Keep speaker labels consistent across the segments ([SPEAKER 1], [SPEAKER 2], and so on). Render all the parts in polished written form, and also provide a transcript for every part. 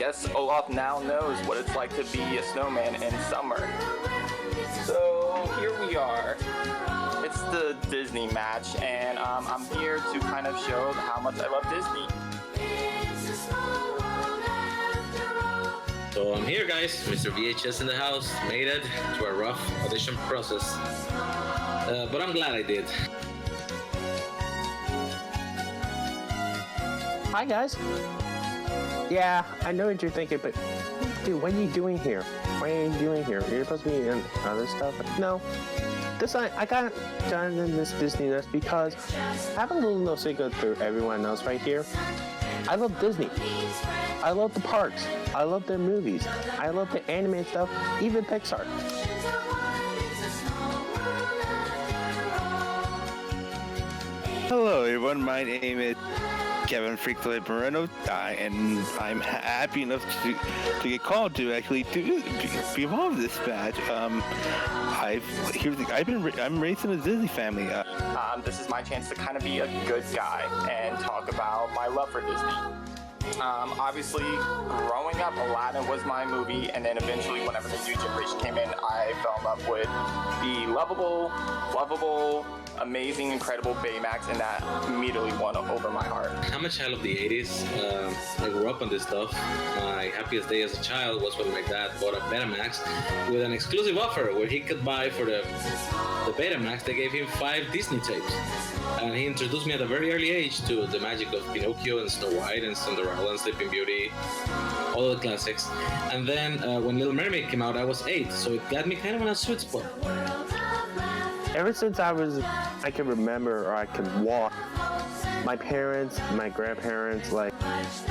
[SPEAKER 1] guess Olaf now knows what it's like to be a snowman in summer. So here we are. It's the Disney match, and I'm here to kind of show how much I love Disney.
[SPEAKER 2] So I'm here, guys. Mr. VHS in the house. Made it to a rough audition process, but I'm glad I did.
[SPEAKER 3] Hi, guys. Yeah, I know what you're thinking, but dude, what are you doing here? What are you doing here? You're supposed to be in other stuff. No, I got done in this Disney list because I have a little no secret to everyone else right here. I love Disney. I love the parks. I love their movies. I love the animated stuff, even Pixar.
[SPEAKER 4] Hello everyone, my name is Kevin Freakflip Moreno, and I'm happy enough to get called to actually be involved in this match. I'm raised in a Disney family.
[SPEAKER 1] This is my chance to kind of be a good guy and talk about my love for Disney. Obviously, growing up, Aladdin was my movie, and then eventually, whenever the new generation came in, I fell in love with the lovable, amazing, incredible Baymax, and that immediately won over my heart.
[SPEAKER 2] How much I love the 80s. I grew up on this stuff. My happiest day as a child was when my dad bought a Betamax with an exclusive offer where he could buy for the Betamax. They gave him 5 Disney tapes. And he introduced me at a very early age to the magic of Pinocchio and Snow White and Cinderella and Sleeping Beauty, all the classics. And then when Little Mermaid came out, I was 8, so it got me kind of in a sweet spot.
[SPEAKER 3] Ever since I can remember or I could walk, my parents, my grandparents, like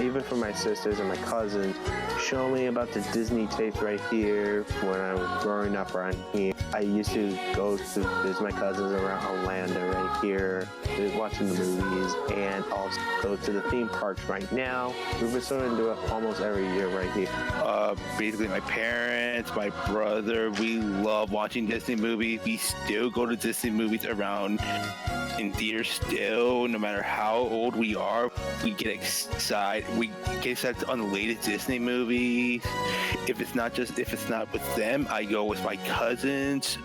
[SPEAKER 3] even for my sisters and my cousins, show me about the Disney tapes right here when I was growing up around here. I used to go to visit my cousins around Orlando right here, watching the movies, and also go to the theme parks right now. We've been starting to do it almost every year right here.
[SPEAKER 4] Basically, my parents, my brother, we love watching Disney movies. We still go to Disney movies around in theaters still, no matter how old we are. We get excited. We get excited on the latest Disney movies. If it's not with them, I go with my cousins,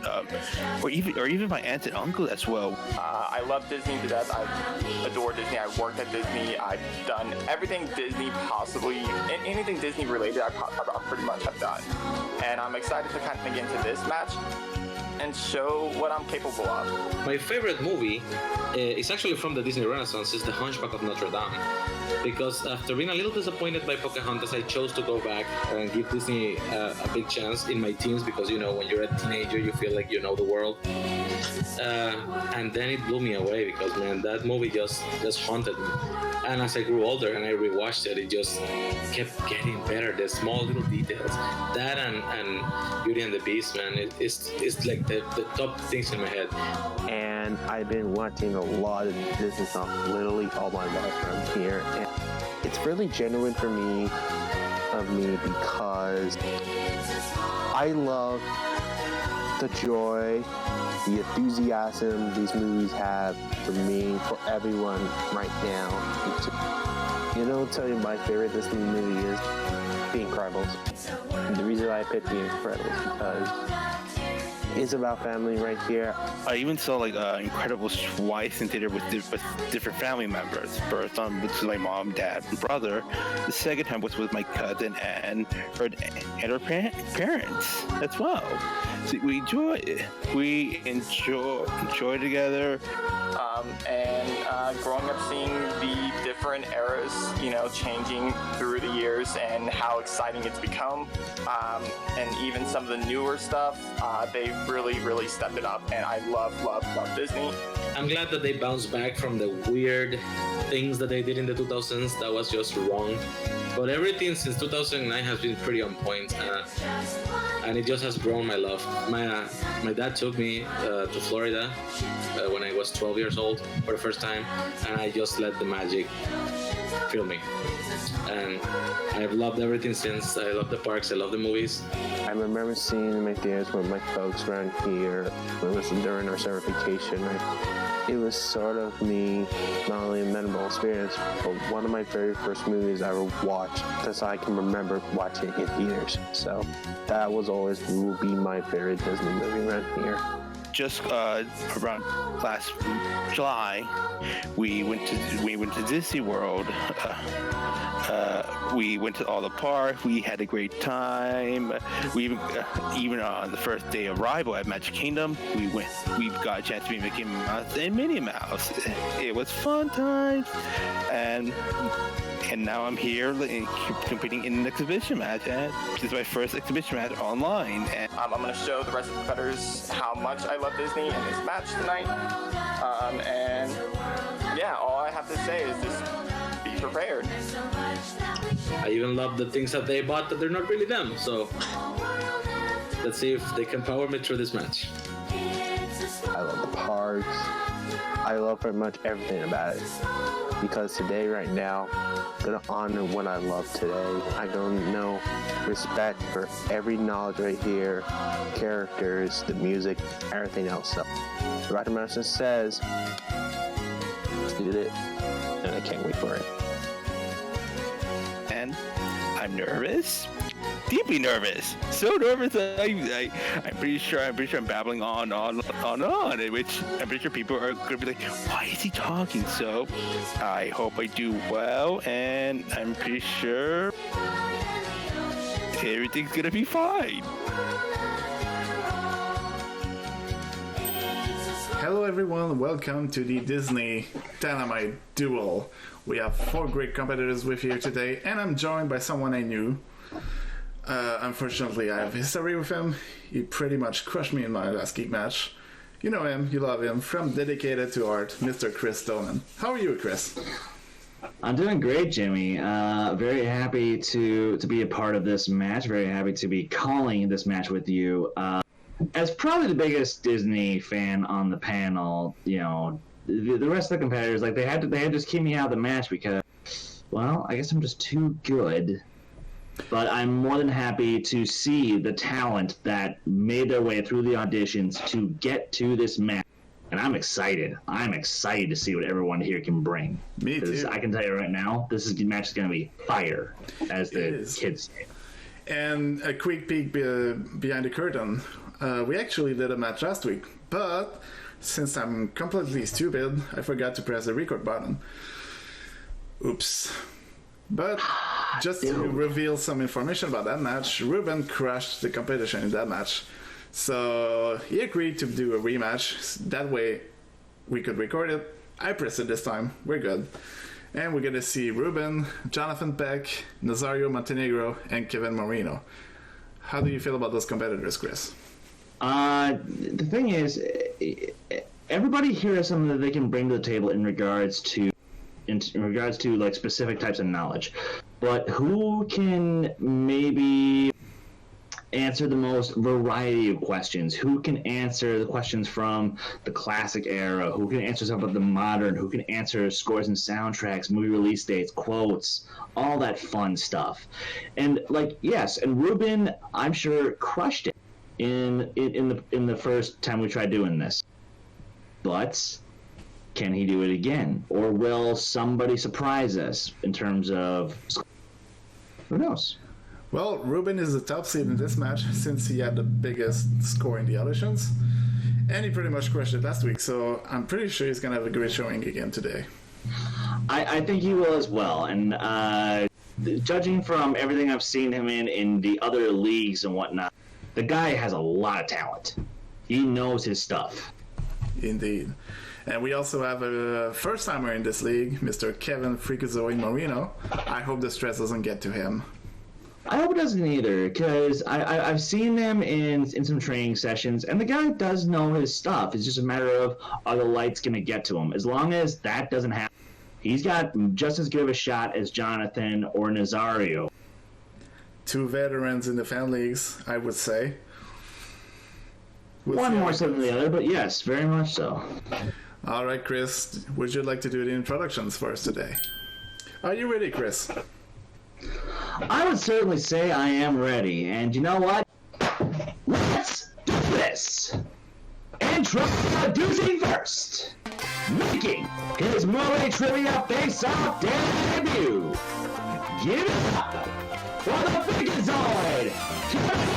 [SPEAKER 4] or even my aunt and uncle as well.
[SPEAKER 1] I love Disney to death. I adore Disney. I worked at Disney. I've done everything Disney possibly, anything Disney related, I pretty much have done. And I'm excited to kind of get into this match and show what I'm capable of.
[SPEAKER 2] My favorite movie is actually from the Disney Renaissance, is The Hunchback of Notre Dame. Because after being a little disappointed by Pocahontas, I chose to go back and give Disney a big chance in my teens, because you know, when you're a teenager, you feel like you know the world. And then it blew me away, because man, that movie just haunted me. And as I grew older and I rewatched it, it just kept getting better. The small little details, that and Beauty and the Beast, man, it's like the top things in my head.
[SPEAKER 3] And I've been watching a lot of Disney stuff literally all my life around here, and it's really genuine for me because I love the joy, the enthusiasm these movies have for me, for everyone right now. You know, I'll tell you my favorite Disney movie is The Incredibles. And the reason I picked The Incredibles because it's about family right here.
[SPEAKER 4] I even saw Incredibles twice in theater with different family members. First time was my mom, dad, and brother. The second time was with my cousin and her parents as well. So we enjoy it. We enjoy together.
[SPEAKER 1] And growing up seeing the different eras, you know, changing through the years and how exciting it's become, and even some of the newer stuff, they've really stepped it up, and I love Disney.
[SPEAKER 2] I'm glad that they bounced back from the weird things that they did in the 2000s that was just wrong. But everything since 2009 has been pretty on point, and it just has grown my love. My dad took me to Florida when I was 12 years old for the first time, and I just let the magic fill me. And I've loved everything since. I love the parks, I love the movies.
[SPEAKER 3] I remember seeing my theaters with my folks around here when it was during our summer vacation. it was sort of me, not only a memorable experience, but one of my very first movies I ever watched, because I can remember watching it in theaters. So that will be my favorite Disney movie right here.
[SPEAKER 4] Just around last July, we went to Disney World. We went to all the parks. We had a great time. We even on the first day of arrival at Magic Kingdom, we got a chance to meet Mickey Mouse and Minnie Mouse. It was fun times, and now I'm here competing in an exhibition match. This is my first exhibition match online. And
[SPEAKER 1] I'm going to show the rest of the competitors how much I love Disney in this match tonight. And yeah, all I have to say is just be prepared.
[SPEAKER 2] I even love the things that they bought that they're not really them. So let's see if they can power me through this match.
[SPEAKER 3] I love the parks. I love pretty much everything about it. Because today, right now, I'm going to honor what I love today. I'm going to know respect for every knowledge right here, characters, the music, everything else. So, Roger Master says, let's do it, and I can't wait for it.
[SPEAKER 4] And I'm nervous. Deeply nervous. So nervous that I'm pretty sure I'm babbling on, which I'm pretty sure people are going to be like, why is he talking? So I hope I do well, and I'm pretty sure everything's going to be fine.
[SPEAKER 5] Hello everyone, welcome to the Disney Dynamite Duel. We have 4 great competitors with you today, and I'm joined by someone I knew. Unfortunately, I have history with him. He pretty much crushed me in my last geek match. You know him, you love him. From Dedicated to Art, Mr. Chris Stoneman. How are you, Chris?
[SPEAKER 6] I'm doing great, Jimmy. Very happy to be a part of this match. Very happy to be calling this match with you. As probably the biggest Disney fan on the panel, you know, the rest of the competitors, like they had to just keep me out of the match because, well, I guess I'm just too good. But I'm more than happy to see the talent that made their way through the auditions to get to this match. And I'm excited. I'm excited to see what everyone here can bring.
[SPEAKER 5] Me too.
[SPEAKER 6] I can tell you right now, this match is going to be fire, as the kids say.
[SPEAKER 5] And a quick peek behind the curtain. We actually did a match last week, but since I'm completely stupid, I forgot to press the record button. Oops. But just to reveal some information about that match, Ruben crushed the competition in that match. So he agreed to do a rematch. That way we could record it. I pressed it this time. We're good. And we're going to see Ruben, Jonathan Peck, Nazario Montenegro, and Kevin Marino. How do you feel about those competitors, Chris?
[SPEAKER 6] The thing is, everybody here has something that they can bring to the table in regards to like specific types of knowledge, but who can maybe answer the most variety of questions? Who can answer the questions from the classic era? Who can answer stuff about the modern? Who can answer scores and soundtracks, movie release dates, quotes, all that fun stuff? And like, yes, and Ruben, I'm sure, crushed it in the first time we tried doing this, but can he do it again? Or will somebody surprise us in terms of... Who knows?
[SPEAKER 5] Well, Ruben is the top seed in this match since he had the biggest score in the auditions. And he pretty much crushed it last week, so I'm pretty sure he's going to have a great showing again today.
[SPEAKER 6] I think he will as well. And judging from everything I've seen him in the other leagues and whatnot, the guy has a lot of talent. He knows his stuff.
[SPEAKER 5] Indeed. And we also have a first-timer in this league, Mr. Kevin Freakazoid Marino. I hope the stress doesn't get to him.
[SPEAKER 6] I hope it doesn't either, because I've seen them in some training sessions, and the guy does know his stuff. It's just a matter of, are the lights going to get to him? As long as that doesn't happen, he's got just as good of a shot as Jonathan or Nazario.
[SPEAKER 5] 2 veterans in the fan leagues, I would say.
[SPEAKER 6] One more so than the other, but yes, very much so.
[SPEAKER 5] All right, Chris, would you like to do the introductions for us today? Are you ready, Chris?
[SPEAKER 6] I would certainly say I am ready, and you know what? Let's do this! Introducing first, making his movie trivia face-off debut. Give it up for the Freakazoid, Kevin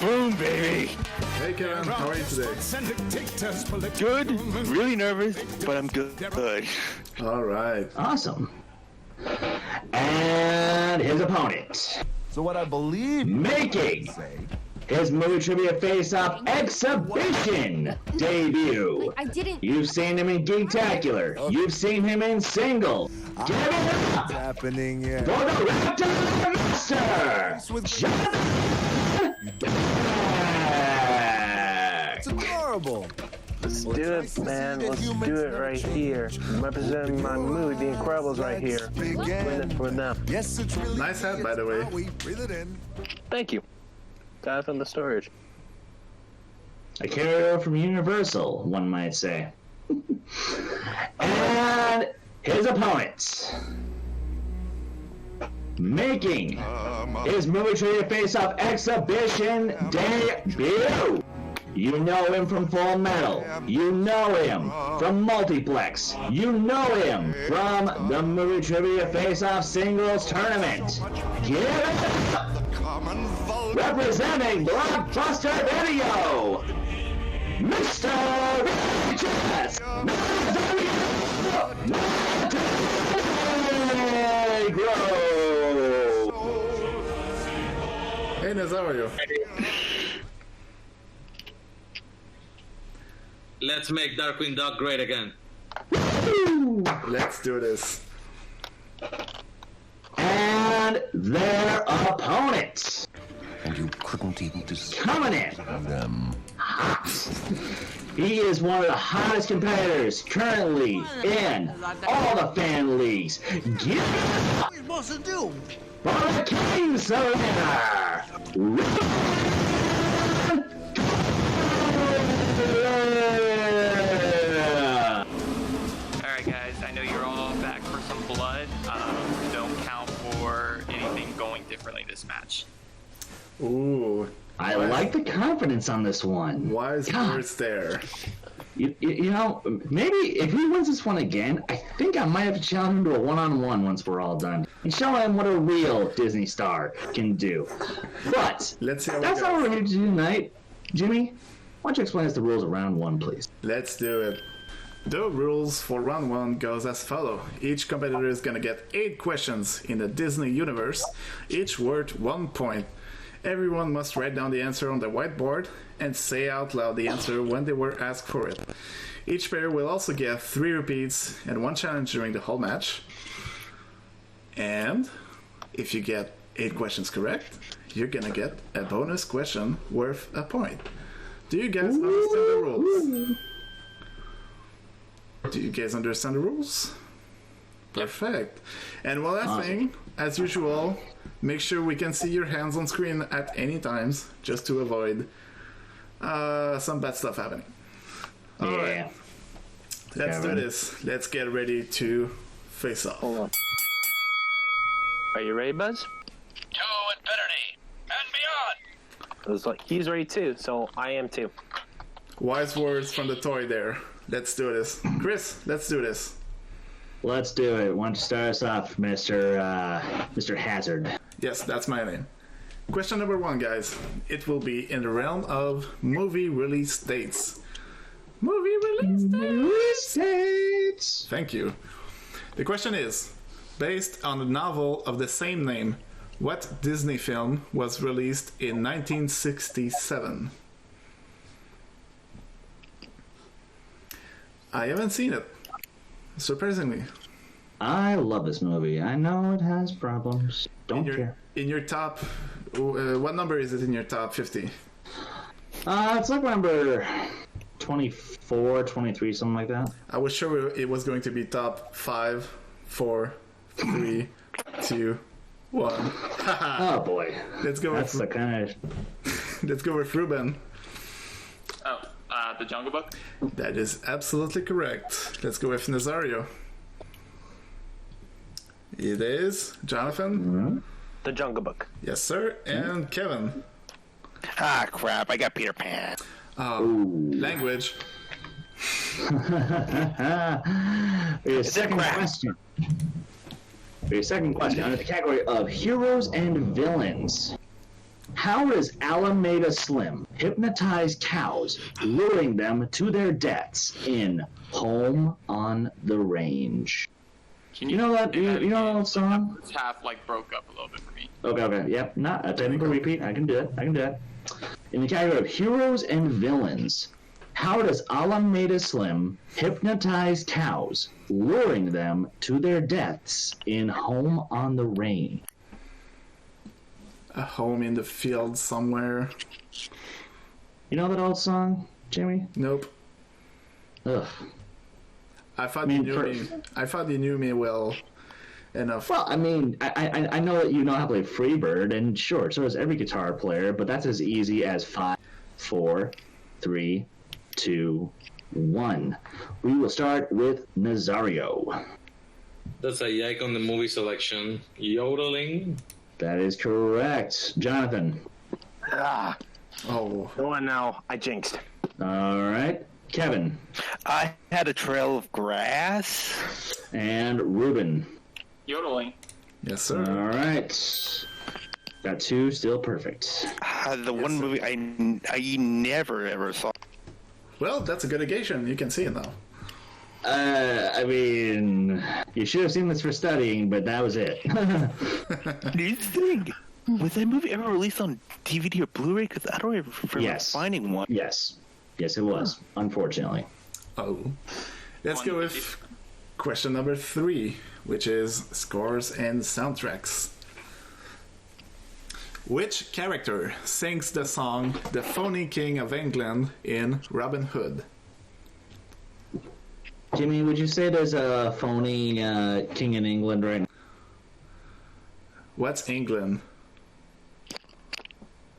[SPEAKER 4] Boom, baby.
[SPEAKER 5] Hey Kevin, how are you today?
[SPEAKER 4] Good. Really nervous, but I'm good.
[SPEAKER 5] All right.
[SPEAKER 6] Awesome. And his opponent,
[SPEAKER 7] So what I believe you
[SPEAKER 6] making
[SPEAKER 7] say.
[SPEAKER 6] his movie trivia face-off exhibition debut.
[SPEAKER 8] I didn't.
[SPEAKER 6] You've seen him in Geektacular. You've seen him in Single. Give it up
[SPEAKER 7] What's happening here?
[SPEAKER 6] for the Raptor Master, Jonathan Beck.
[SPEAKER 7] It's adorable.
[SPEAKER 3] Let's do it, man. Let's do it right here. I'm representing my movie, The Incredibles, right here. Win it for them.
[SPEAKER 7] Yes, it's really
[SPEAKER 5] Nice hat, by the way.
[SPEAKER 7] We breathe it in.
[SPEAKER 3] Thank you. Got it from the storage.
[SPEAKER 6] A carrier from Universal, one might say. And his opponent, making his movie trivia face-off exhibition debut. You know him from Full Metal. You know him from Multiplex. You know him from the movie trivia face-off singles tournament. Give it up! Representing Blockbuster Video, Mr. Regis Negro.
[SPEAKER 5] Hey Nez, how are you?
[SPEAKER 2] Let's make Darkwing Duck great again.
[SPEAKER 5] Let's do this.
[SPEAKER 6] And their opponent,
[SPEAKER 7] And you couldn't even describe
[SPEAKER 6] coming in
[SPEAKER 7] them.
[SPEAKER 6] hot. He is one of the hottest competitors currently in all the fan leagues. Give it up
[SPEAKER 7] What's it do?
[SPEAKER 6] for the King Cylinder,
[SPEAKER 1] Alright guys, I know you're all back for some blood. Don't count for anything going differently this match.
[SPEAKER 5] Ooh,
[SPEAKER 6] I like the confidence on this one.
[SPEAKER 5] wise
[SPEAKER 6] God.
[SPEAKER 5] words there.
[SPEAKER 6] You know, maybe if he wins this one again, I think I might have to challenge him to a one-on-one once we're all done and show him what a real Disney star can do. But
[SPEAKER 5] Let's see how
[SPEAKER 6] that's
[SPEAKER 5] it
[SPEAKER 6] not what
[SPEAKER 5] goes.
[SPEAKER 6] we're here to do tonight. Jimmy, why don't you explain us the rules of round one, please?
[SPEAKER 5] Let's do it. The rules for round one goes as follow. Each competitor is gonna get 8 questions in the Disney universe, each worth 1 point. Everyone must write down the answer on the whiteboard and say out loud the answer when they were asked for it. Each player will also get 3 repeats and 1 challenge during the whole match. And if you get 8 questions correct, you're gonna get a bonus question worth a point. Do you guys understand the rules? Do you guys understand the rules? Perfect. And one last thing, as usual, make sure we can see your hands on screen at any times, just to avoid some bad stuff happening. All right, let's do this. Let's get ready to face off.
[SPEAKER 3] Hold on. Are you ready, Buzz?
[SPEAKER 9] To infinity and beyond.
[SPEAKER 3] It was like, he's ready too, so I am too.
[SPEAKER 5] Wise words from the toy there. Let's do this. Chris, let's do this.
[SPEAKER 6] Let's do it. Why don't you start us off, Mr. Hazard?
[SPEAKER 5] Yes, that's my name. Question number 1, guys. It will be in the realm of movie release dates. Movie release dates! Thank you. The question is, based on the novel of the same name, what Disney film was released in 1967? I haven't seen it, surprisingly.
[SPEAKER 6] I love this movie. I know it has problems. Don't care.
[SPEAKER 5] In your top, what number is it in your top 50?
[SPEAKER 6] It's like number 24, 23, something like that.
[SPEAKER 5] I was sure it was going to be top 5, 4, 3, 2, 1.
[SPEAKER 6] Oh boy.
[SPEAKER 5] Let's go
[SPEAKER 6] That's the
[SPEAKER 5] with
[SPEAKER 6] kind of...
[SPEAKER 5] let's go with Ruben.
[SPEAKER 1] Oh, the Jungle Book?
[SPEAKER 5] That is absolutely correct. Let's go with Nazario. It is Jonathan.
[SPEAKER 3] The Jungle Book.
[SPEAKER 5] Yes, sir. And Kevin.
[SPEAKER 4] Ah, crap! I got Peter Pan.
[SPEAKER 5] Language.
[SPEAKER 6] Your second question. Your second question under the category of heroes and villains. How does Alameda Slim hypnotize cows, luring them to their deaths in Home on the Range?
[SPEAKER 1] Can
[SPEAKER 6] You know that? You know that song?
[SPEAKER 1] It's half like broke up a little bit for me.
[SPEAKER 6] Okay. Yep. Not a technical repeat. I can do it. In the category of heroes and villains, how does Alameda Slim hypnotize cows, luring them to their deaths in Home on the Range?
[SPEAKER 5] A home in the field somewhere.
[SPEAKER 6] You know that old song, Jimmy?
[SPEAKER 5] Nope.
[SPEAKER 6] Ugh.
[SPEAKER 5] I thought you knew me well enough.
[SPEAKER 6] Well, I mean, I know that you know how to play Freebird, and sure, so does every guitar player, but that's as easy as 5, 4, 3, 2, 1. We will start with Nazario.
[SPEAKER 2] That's a yike on the movie selection. Yodeling.
[SPEAKER 6] That is correct. Jonathan.
[SPEAKER 5] Oh,
[SPEAKER 3] Go on now. I jinxed.
[SPEAKER 6] All right. Kevin.
[SPEAKER 4] I had a trail of grass.
[SPEAKER 6] And Ruben.
[SPEAKER 1] Yodeling.
[SPEAKER 5] yes, sir.
[SPEAKER 6] All right. Got 2, still perfect.
[SPEAKER 4] The one movie I never ever saw.
[SPEAKER 5] Well, that's a good occasion. You can see it now.
[SPEAKER 6] I mean, you should have seen this for studying, but that was it.
[SPEAKER 4] Do you think was that movie ever released on DVD or Blu-ray? Because I don't ever remember
[SPEAKER 6] Yes.
[SPEAKER 4] finding one.
[SPEAKER 6] Yes, it was, unfortunately.
[SPEAKER 5] Oh. Let's go with question number 3, which is scores and soundtracks. Which character sings the song The Phony King of England in Robin Hood?
[SPEAKER 6] Jimmy, would you say there's a phony king in England right now?
[SPEAKER 5] What's England?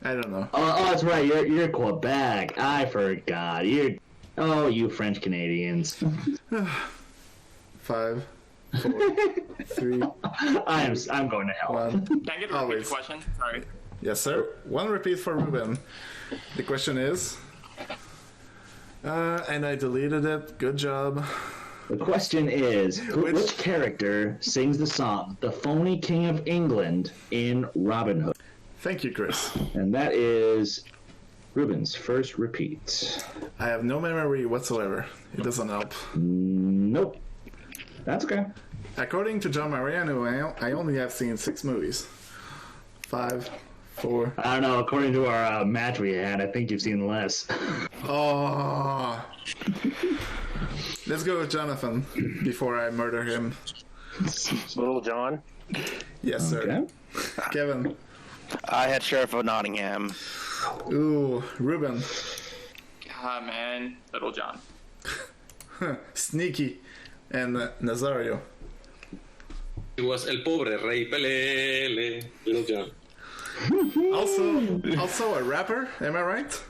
[SPEAKER 5] I don't know.
[SPEAKER 6] Oh, that's right. You're Quebec. I forgot. You French Canadians.
[SPEAKER 5] 5, 4, 3.
[SPEAKER 6] I'm going to hell.
[SPEAKER 5] 1.
[SPEAKER 1] Can I get a repeat
[SPEAKER 5] Always.
[SPEAKER 1] question? Sorry.
[SPEAKER 5] Yes, sir. 1 repeat for Ruben. The question is, and I deleted it. Good job.
[SPEAKER 6] The question is, which character sings the song "The Phony King of England" in Robin Hood?
[SPEAKER 5] Thank you, Chris.
[SPEAKER 6] And that is Ruben's first repeat.
[SPEAKER 5] I have no memory whatsoever. It doesn't help.
[SPEAKER 6] Nope. That's okay.
[SPEAKER 5] According to John Mariano, I only have seen 6 movies. 5, 4.
[SPEAKER 6] I don't know. According to our match we had, I think you've seen less.
[SPEAKER 5] Oh. Let's go with Jonathan before I murder him.
[SPEAKER 3] Little John.
[SPEAKER 5] Yes, sir.
[SPEAKER 6] Okay.
[SPEAKER 5] Kevin.
[SPEAKER 4] I had Sheriff of Nottingham.
[SPEAKER 5] Ooh, Ruben.
[SPEAKER 1] Ah, man. Little John.
[SPEAKER 5] Sneaky. And Nazario.
[SPEAKER 2] It was El Pobre Rey Pelele. Little John.
[SPEAKER 5] Also a rapper, am I right?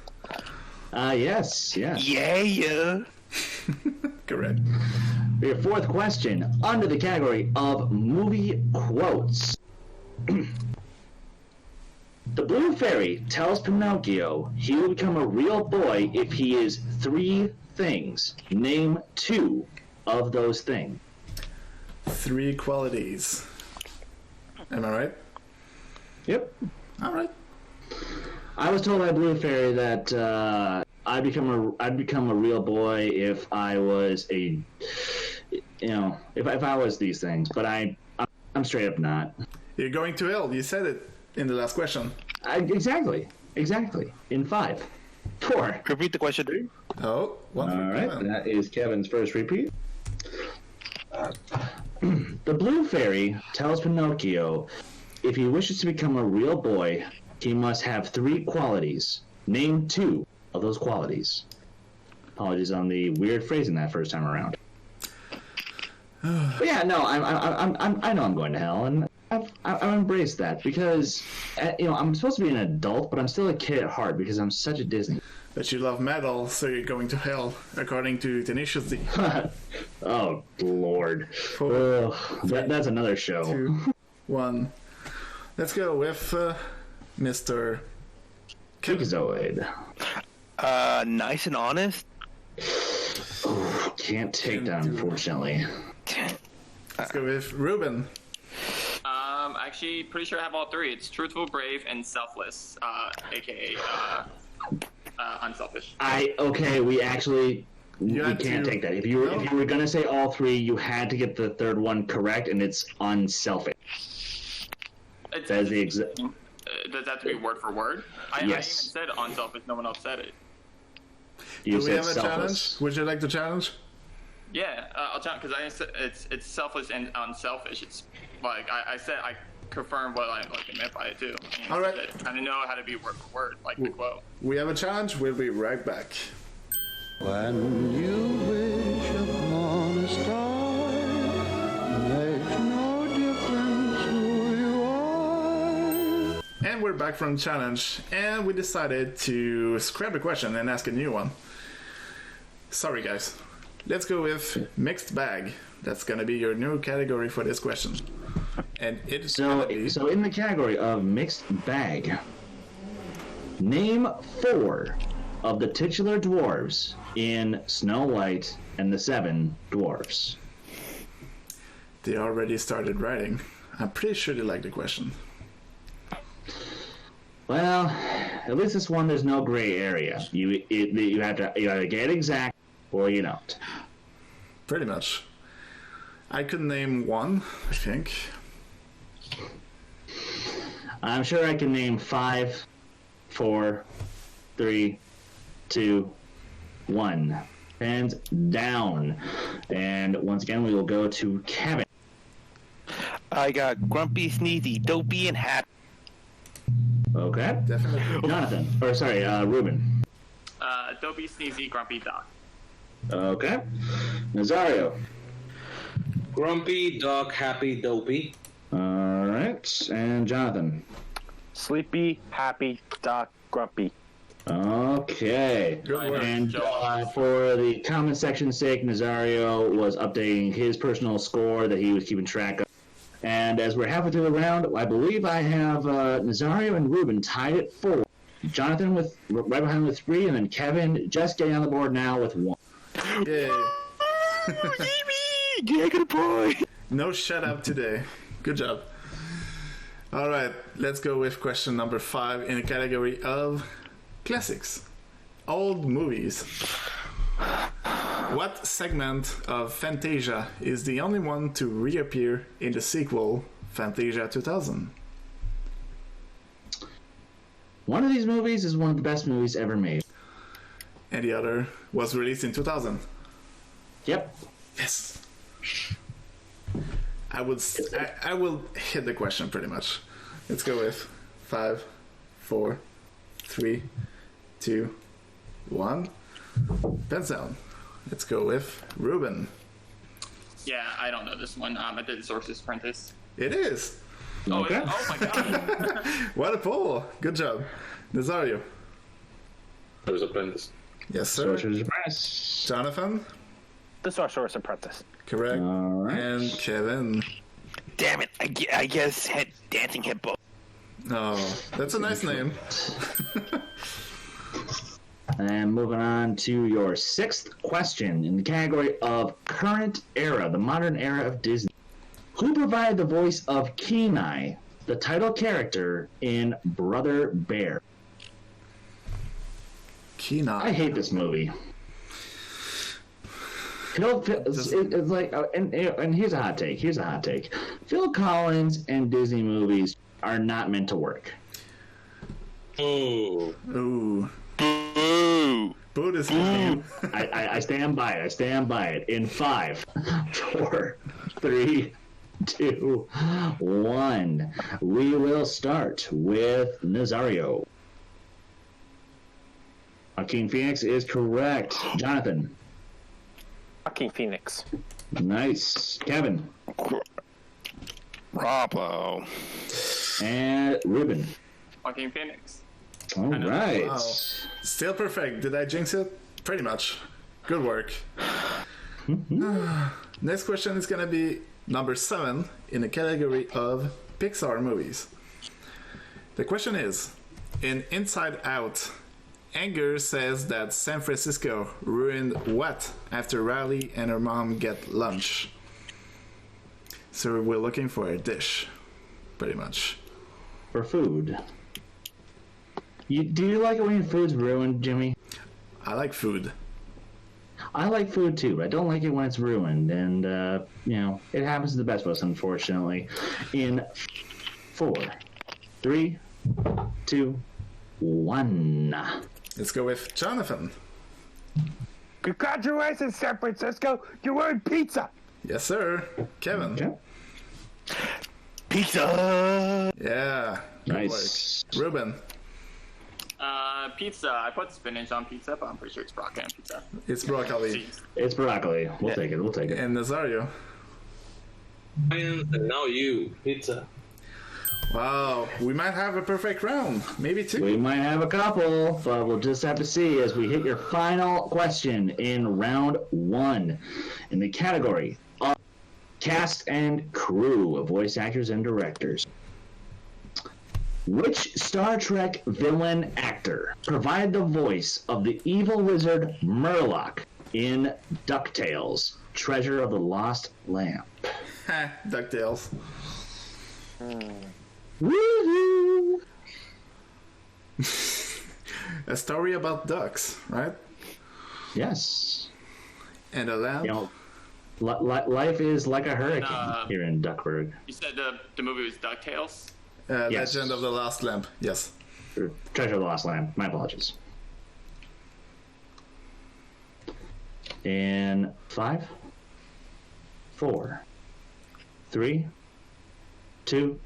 [SPEAKER 6] Yes.
[SPEAKER 4] Yeah.
[SPEAKER 5] Correct.
[SPEAKER 6] For your fourth question, under the category of movie quotes. The Blue Fairy tells Pinocchio he will become a real boy if he is 3 things. Name 2 of those things.
[SPEAKER 5] 3 qualities. Am I right?
[SPEAKER 6] Yep.
[SPEAKER 5] All right.
[SPEAKER 6] I was told by Blue Fairy that I'd become a real boy if I was if I was these things, but I'm straight up not.
[SPEAKER 5] You're going to hell. You said it in the last question.
[SPEAKER 6] Exactly. In 5, 4.
[SPEAKER 4] Repeat the question.
[SPEAKER 5] Oh, 1 for
[SPEAKER 6] All right,
[SPEAKER 5] Kevin.
[SPEAKER 6] that is Kevin's first repeat. The Blue Fairy tells Pinocchio if he wishes to become a real boy, he must have 3 qualities. Name 2 of those qualities. Apologies on the weird phrasing that first time around. But yeah, no, I know I'm going to hell, and I've embraced that because I'm supposed to be an adult, but I'm still a kid at heart because I'm such a Disney.
[SPEAKER 5] But you love metal, so you're going to hell, according to Tenacious D.
[SPEAKER 6] Oh Lord,
[SPEAKER 5] 4,
[SPEAKER 6] that's another show.
[SPEAKER 5] 2, 1. Let's go with Mr.
[SPEAKER 6] Freakazoid.
[SPEAKER 4] Nice and honest.
[SPEAKER 6] Can't take that, unfortunately.
[SPEAKER 5] Let's go with Ruben.
[SPEAKER 1] Actually, pretty sure I have all three. It's truthful, brave, and selfless, aka unselfish.
[SPEAKER 6] We actually we
[SPEAKER 5] had
[SPEAKER 6] can't
[SPEAKER 5] to-
[SPEAKER 6] take that. If you were gonna say all three, you had to get the third one correct, and it's unselfish.
[SPEAKER 1] It's,
[SPEAKER 6] That is the exact.
[SPEAKER 1] does that have to be word for word? I even
[SPEAKER 6] Yes.
[SPEAKER 1] said unselfish. No one else said it.
[SPEAKER 6] You
[SPEAKER 5] Do we
[SPEAKER 6] said
[SPEAKER 5] have a
[SPEAKER 6] selfless.
[SPEAKER 5] challenge? Would you like the challenge?
[SPEAKER 1] Yeah, I'll tell because I said it's selfless and unselfish. It's like I said I confirmed what I meant by it too.
[SPEAKER 5] All right.
[SPEAKER 1] I didn't know how to be word for word like the quote.
[SPEAKER 5] We have a challenge. We'll be right back.
[SPEAKER 7] When you wish upon a star, makes no difference who you are.
[SPEAKER 5] And we're back from challenge, and we decided to scrap the question and ask a new one. Sorry, guys. Let's go with mixed bag. That's gonna be your new category for this question. And it's gonna be...
[SPEAKER 6] So in the category of mixed bag, name 4 of the titular dwarves in Snow White and the Seven Dwarfs.
[SPEAKER 5] They already started writing. I'm pretty sure they like the question.
[SPEAKER 6] Well, at least this one there's no gray area. You either get it exact or you don't.
[SPEAKER 5] Pretty much. I could name one, I think.
[SPEAKER 6] I'm sure I can name 5, 4, 3, 2, 1. Hands down. And once again, we will go to Kevin.
[SPEAKER 4] I got grumpy, sneezy, dopey, and happy.
[SPEAKER 6] Okay.
[SPEAKER 5] Definitely.
[SPEAKER 6] Jonathan. Or sorry, Ruben.
[SPEAKER 1] Dopey, sneezy, grumpy, doc.
[SPEAKER 6] Okay. Nazario.
[SPEAKER 2] Grumpy, dog, happy, dopey.
[SPEAKER 6] All right. And Jonathan.
[SPEAKER 3] Sleepy, happy, doc, grumpy.
[SPEAKER 6] Okay.
[SPEAKER 5] Good work.
[SPEAKER 6] And for the comment section's sake, Nazario was updating his personal score that he was keeping track of. And as we're halfway through the round, I believe I have Nazario and Ruben tied at 4. Jonathan right behind with 3, and then Kevin just getting on the board now with 1.
[SPEAKER 5] Yay.
[SPEAKER 4] Yeah, good boy.
[SPEAKER 5] No shut up today. Good job. All right, let's go with question number 5 in the category of classics. Old movies. What segment of Fantasia is the only one to reappear in the sequel, Fantasia 2000?
[SPEAKER 6] One of these movies is one of the best movies ever made.
[SPEAKER 5] And the other was released in 2000.
[SPEAKER 6] Yep.
[SPEAKER 5] Yes. I will hit the question pretty much. Let's go with 5, 4, 3, 2, 1. Pens down. Let's go with Ruben.
[SPEAKER 1] Yeah, I don't know this one. I did Sorcerer's Apprentice.
[SPEAKER 5] It is.
[SPEAKER 6] Okay.
[SPEAKER 1] Oh my god.
[SPEAKER 5] What a pull. Good job. Nazario.
[SPEAKER 2] Sorcerer's Apprentice.
[SPEAKER 5] Yes, sir.
[SPEAKER 6] Sorcerer's Apprentice.
[SPEAKER 5] Jonathan.
[SPEAKER 3] The Sorcerer's Apprentice.
[SPEAKER 5] Correct.
[SPEAKER 6] All right.
[SPEAKER 5] And Kevin.
[SPEAKER 4] Damn it! I guess dancing hippo.
[SPEAKER 5] Oh, that's a nice name.
[SPEAKER 6] And moving on to your 6th question in the category of current era, the modern era of Disney. Who provided the voice of Kenai, the title character in Brother Bear?
[SPEAKER 5] Kenai.
[SPEAKER 6] I hate this movie. It's like, and here's a hot take. Phil Collins and Disney movies are not meant to work.
[SPEAKER 2] Oh.
[SPEAKER 5] Ooh.
[SPEAKER 4] Boo!
[SPEAKER 5] Boo this name.
[SPEAKER 6] I stand by it. In 5, 4, 3, 2, 1. We will start with Nazario. Joaquin Phoenix is correct. Jonathan.
[SPEAKER 3] Joaquin Phoenix.
[SPEAKER 6] Nice. Kevin.
[SPEAKER 4] Bravo.
[SPEAKER 6] And Ruben.
[SPEAKER 1] Joaquin Phoenix.
[SPEAKER 6] All right.
[SPEAKER 5] Wow. Still perfect. Did I jinx it? Pretty much. Good work. Next question is gonna be number 7 in the category of Pixar movies. The question is, In Inside Out, Anger says that San Francisco ruined what after Riley and her mom get lunch? So we're looking for a dish, pretty much.
[SPEAKER 6] For food. Do you like it when your food's ruined, Jimmy?
[SPEAKER 5] I like food.
[SPEAKER 6] I like food too, but I don't like it when it's ruined, and it happens to the best of us, unfortunately. In 4, 3, 2, 1.
[SPEAKER 5] Let's go with Jonathan.
[SPEAKER 3] Congratulations, San Francisco! You won pizza!
[SPEAKER 5] Yes, sir. Kevin.
[SPEAKER 6] Okay.
[SPEAKER 4] Pizza.
[SPEAKER 5] Yeah. Good
[SPEAKER 6] Nice.
[SPEAKER 5] work. Ruben.
[SPEAKER 1] Pizza. I put spinach on pizza, but I'm pretty sure it's broccoli on pizza.
[SPEAKER 5] It's broccoli.
[SPEAKER 6] It's broccoli. We'll take it. We'll take it.
[SPEAKER 5] And Nazario.
[SPEAKER 2] And now you, pizza.
[SPEAKER 5] Wow. We might have a perfect round. Maybe 2.
[SPEAKER 6] We might have a couple, but we'll just have to see as we hit your final question in round 1 in the category of cast and crew of voice actors and directors. Which Star Trek villain actor provided the voice of the evil wizard Murloc in DuckTales, Treasure of the Lost Lamp?
[SPEAKER 5] Ha, DuckTales.
[SPEAKER 6] Woohoo!
[SPEAKER 5] A story about ducks, right?
[SPEAKER 6] Yes.
[SPEAKER 5] And a lamp.
[SPEAKER 6] You know, life is like a hurricane here in Duckburg.
[SPEAKER 1] You said the movie was DuckTales?
[SPEAKER 6] Yes.
[SPEAKER 5] Legend of the Lost Lamp. Yes.
[SPEAKER 6] Treasure of the Lost Lamp. My apologies. In 5, 4, 3, 2,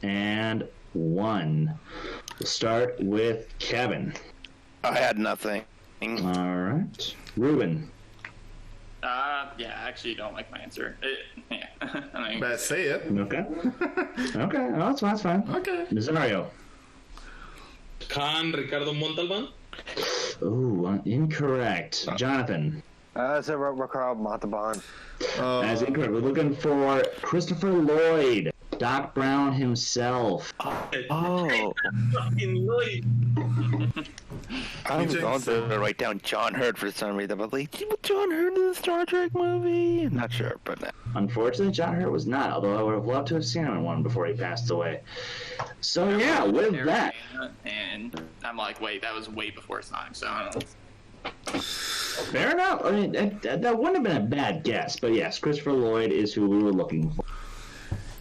[SPEAKER 6] and 1. We'll start with Kevin.
[SPEAKER 4] I had nothing.
[SPEAKER 6] All right. Ruben.
[SPEAKER 1] Yeah, I actually don't like my answer. Yeah. I mean,
[SPEAKER 5] But say it.
[SPEAKER 6] Okay. Okay. Oh, that's fine. That's fine.
[SPEAKER 5] Okay.
[SPEAKER 6] Nazario.
[SPEAKER 2] Can Ricardo Montalban?
[SPEAKER 6] Ooh, incorrect. Jonathan.
[SPEAKER 3] That's a Ricardo Montalban.
[SPEAKER 6] That's incorrect. We're looking for Christopher Lloyd. Doc Brown himself.
[SPEAKER 4] Oh.
[SPEAKER 2] Fucking Lloyd.
[SPEAKER 4] I was going to write down John Hurt for some reason, but like, John Hurt in the Star Trek movie? I'm not sure, but
[SPEAKER 6] Unfortunately, John Hurt was not, although I would have loved to have seen him in one before he passed away. So yeah, with that.
[SPEAKER 1] And I'm like, wait, that was way before his time, so I don't know.
[SPEAKER 6] Fair enough. I mean, that wouldn't have been a bad guess, but yes, Christopher Lloyd is who we were looking for.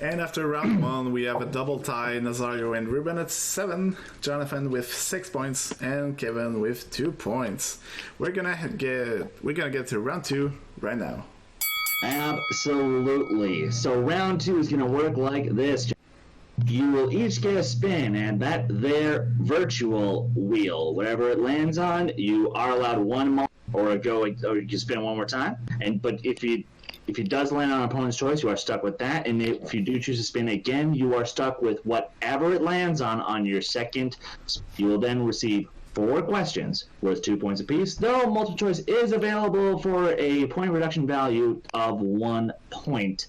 [SPEAKER 5] And after round 1, we have a double tie. Nazario and Ruben at 7, Jonathan with 6 points, and Kevin with 2 points. We're gonna get to round 2 right now.
[SPEAKER 6] Absolutely. So round 2 is gonna work like this. You will each get a spin, and that their virtual wheel, wherever it lands on, you are allowed one more, or you can spin one more time. But if it does land on an opponent's choice, you are stuck with that. And if you do choose to spin again, you are stuck with whatever it lands on your second. You will then receive 4 questions worth 2 points apiece, though multiple choice is available for a point reduction value of 1 point.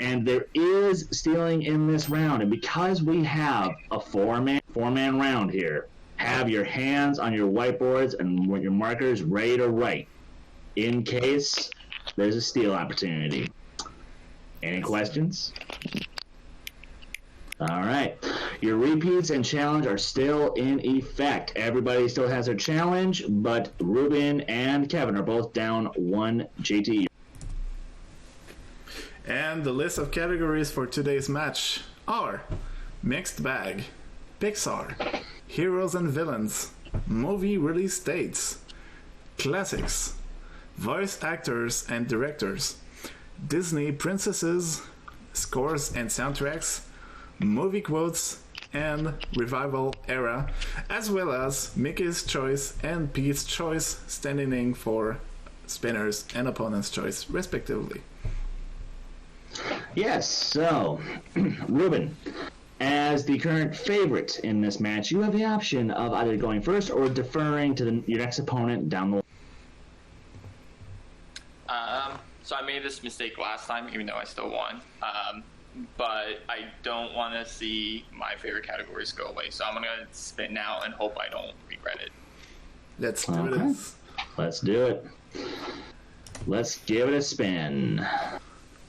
[SPEAKER 6] And there is stealing in this round. And because we have a four-man round here, have your hands on your whiteboards and your markers ready to write in case there's a steal opportunity. Any questions? All right. Your repeats and challenge are still in effect. Everybody still has their challenge, but Ruben and Kevin are both down 1 JT.
[SPEAKER 5] And the list of categories for today's match are Mixed Bag, Pixar, Heroes and Villains, Movie Release Dates, Classics, Voice Actors and Directors, Disney Princesses, Scores and Soundtracks, Movie Quotes, and Revival Era, as well as Mickey's Choice and Pete's Choice, standing in for Spinners and Opponent's Choice, respectively.
[SPEAKER 6] Yes, so, Ruben, as the current favorite in this match, you have the option of either going first or deferring to your next opponent down the line.
[SPEAKER 1] So I made this mistake last time, even though I still won. but I don't want to see my favorite categories go away. So I'm gonna spin now and hope I don't regret it.
[SPEAKER 5] Let's do
[SPEAKER 6] Okay.
[SPEAKER 5] this.
[SPEAKER 6] Let's do it. Let's give it a spin.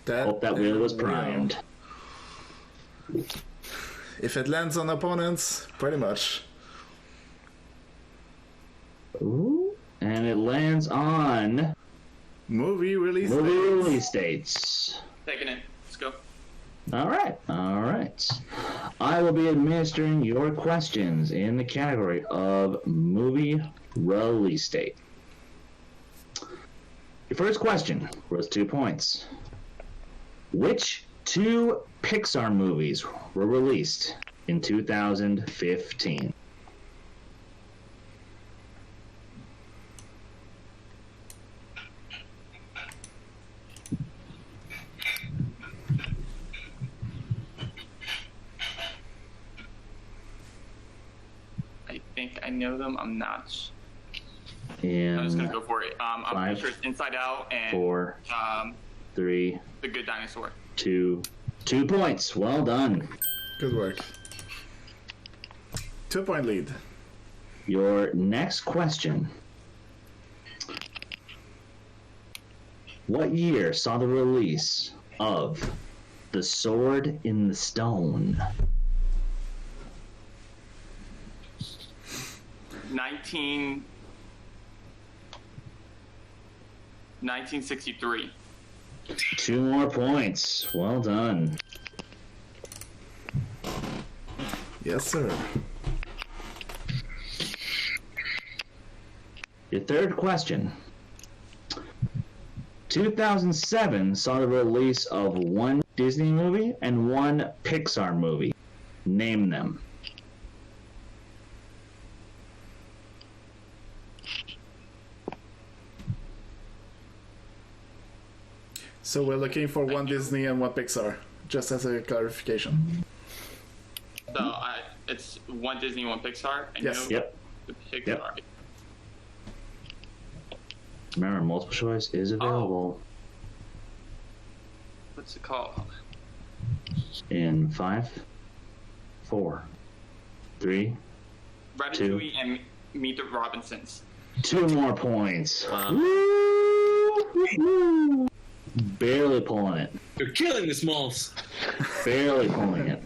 [SPEAKER 6] Hope that wheel was primed.
[SPEAKER 5] If it lands on opponents, pretty much.
[SPEAKER 6] Ooh. And it lands on
[SPEAKER 5] Movie release.
[SPEAKER 6] movie
[SPEAKER 5] dates.
[SPEAKER 6] release dates.
[SPEAKER 1] Taking it. Let's go.
[SPEAKER 6] All right. I will be administering your questions in the category of movie release date. Your first question was 2 points. Which 2 Pixar movies were released in 2015?
[SPEAKER 1] I think I know them. I'm not.
[SPEAKER 6] In
[SPEAKER 1] I'm just gonna go for it. I'm pretty
[SPEAKER 6] 5,
[SPEAKER 1] sure it's Inside Out and
[SPEAKER 6] 4,
[SPEAKER 1] um,
[SPEAKER 6] 3,
[SPEAKER 1] The Good Dinosaur.
[SPEAKER 6] 2. 2 points. Well done.
[SPEAKER 5] Good work. 2-point lead.
[SPEAKER 6] Your next question. What year saw the release of The Sword in the Stone?
[SPEAKER 1] 1963.
[SPEAKER 6] 2 more points. Well done.
[SPEAKER 5] Yes, sir.
[SPEAKER 6] Your third question. 2007 saw the release of 1 Disney movie and 1 Pixar movie. Name them.
[SPEAKER 5] So we're looking for 1 Disney and 1 Pixar, just as a clarification.
[SPEAKER 1] So it's 1 Disney, 1 Pixar. And
[SPEAKER 5] Yes.
[SPEAKER 1] you know
[SPEAKER 6] Yep.
[SPEAKER 1] the Pixar.
[SPEAKER 6] Yep. Remember, multiple choice is available
[SPEAKER 1] What's it called?
[SPEAKER 6] in 5, 4, 3.
[SPEAKER 1] Ratatouille and Meet the Robinsons.
[SPEAKER 6] 2 more points. Woo! Barely pulling it.
[SPEAKER 2] You're killing the smalls.
[SPEAKER 6] Barely pulling it.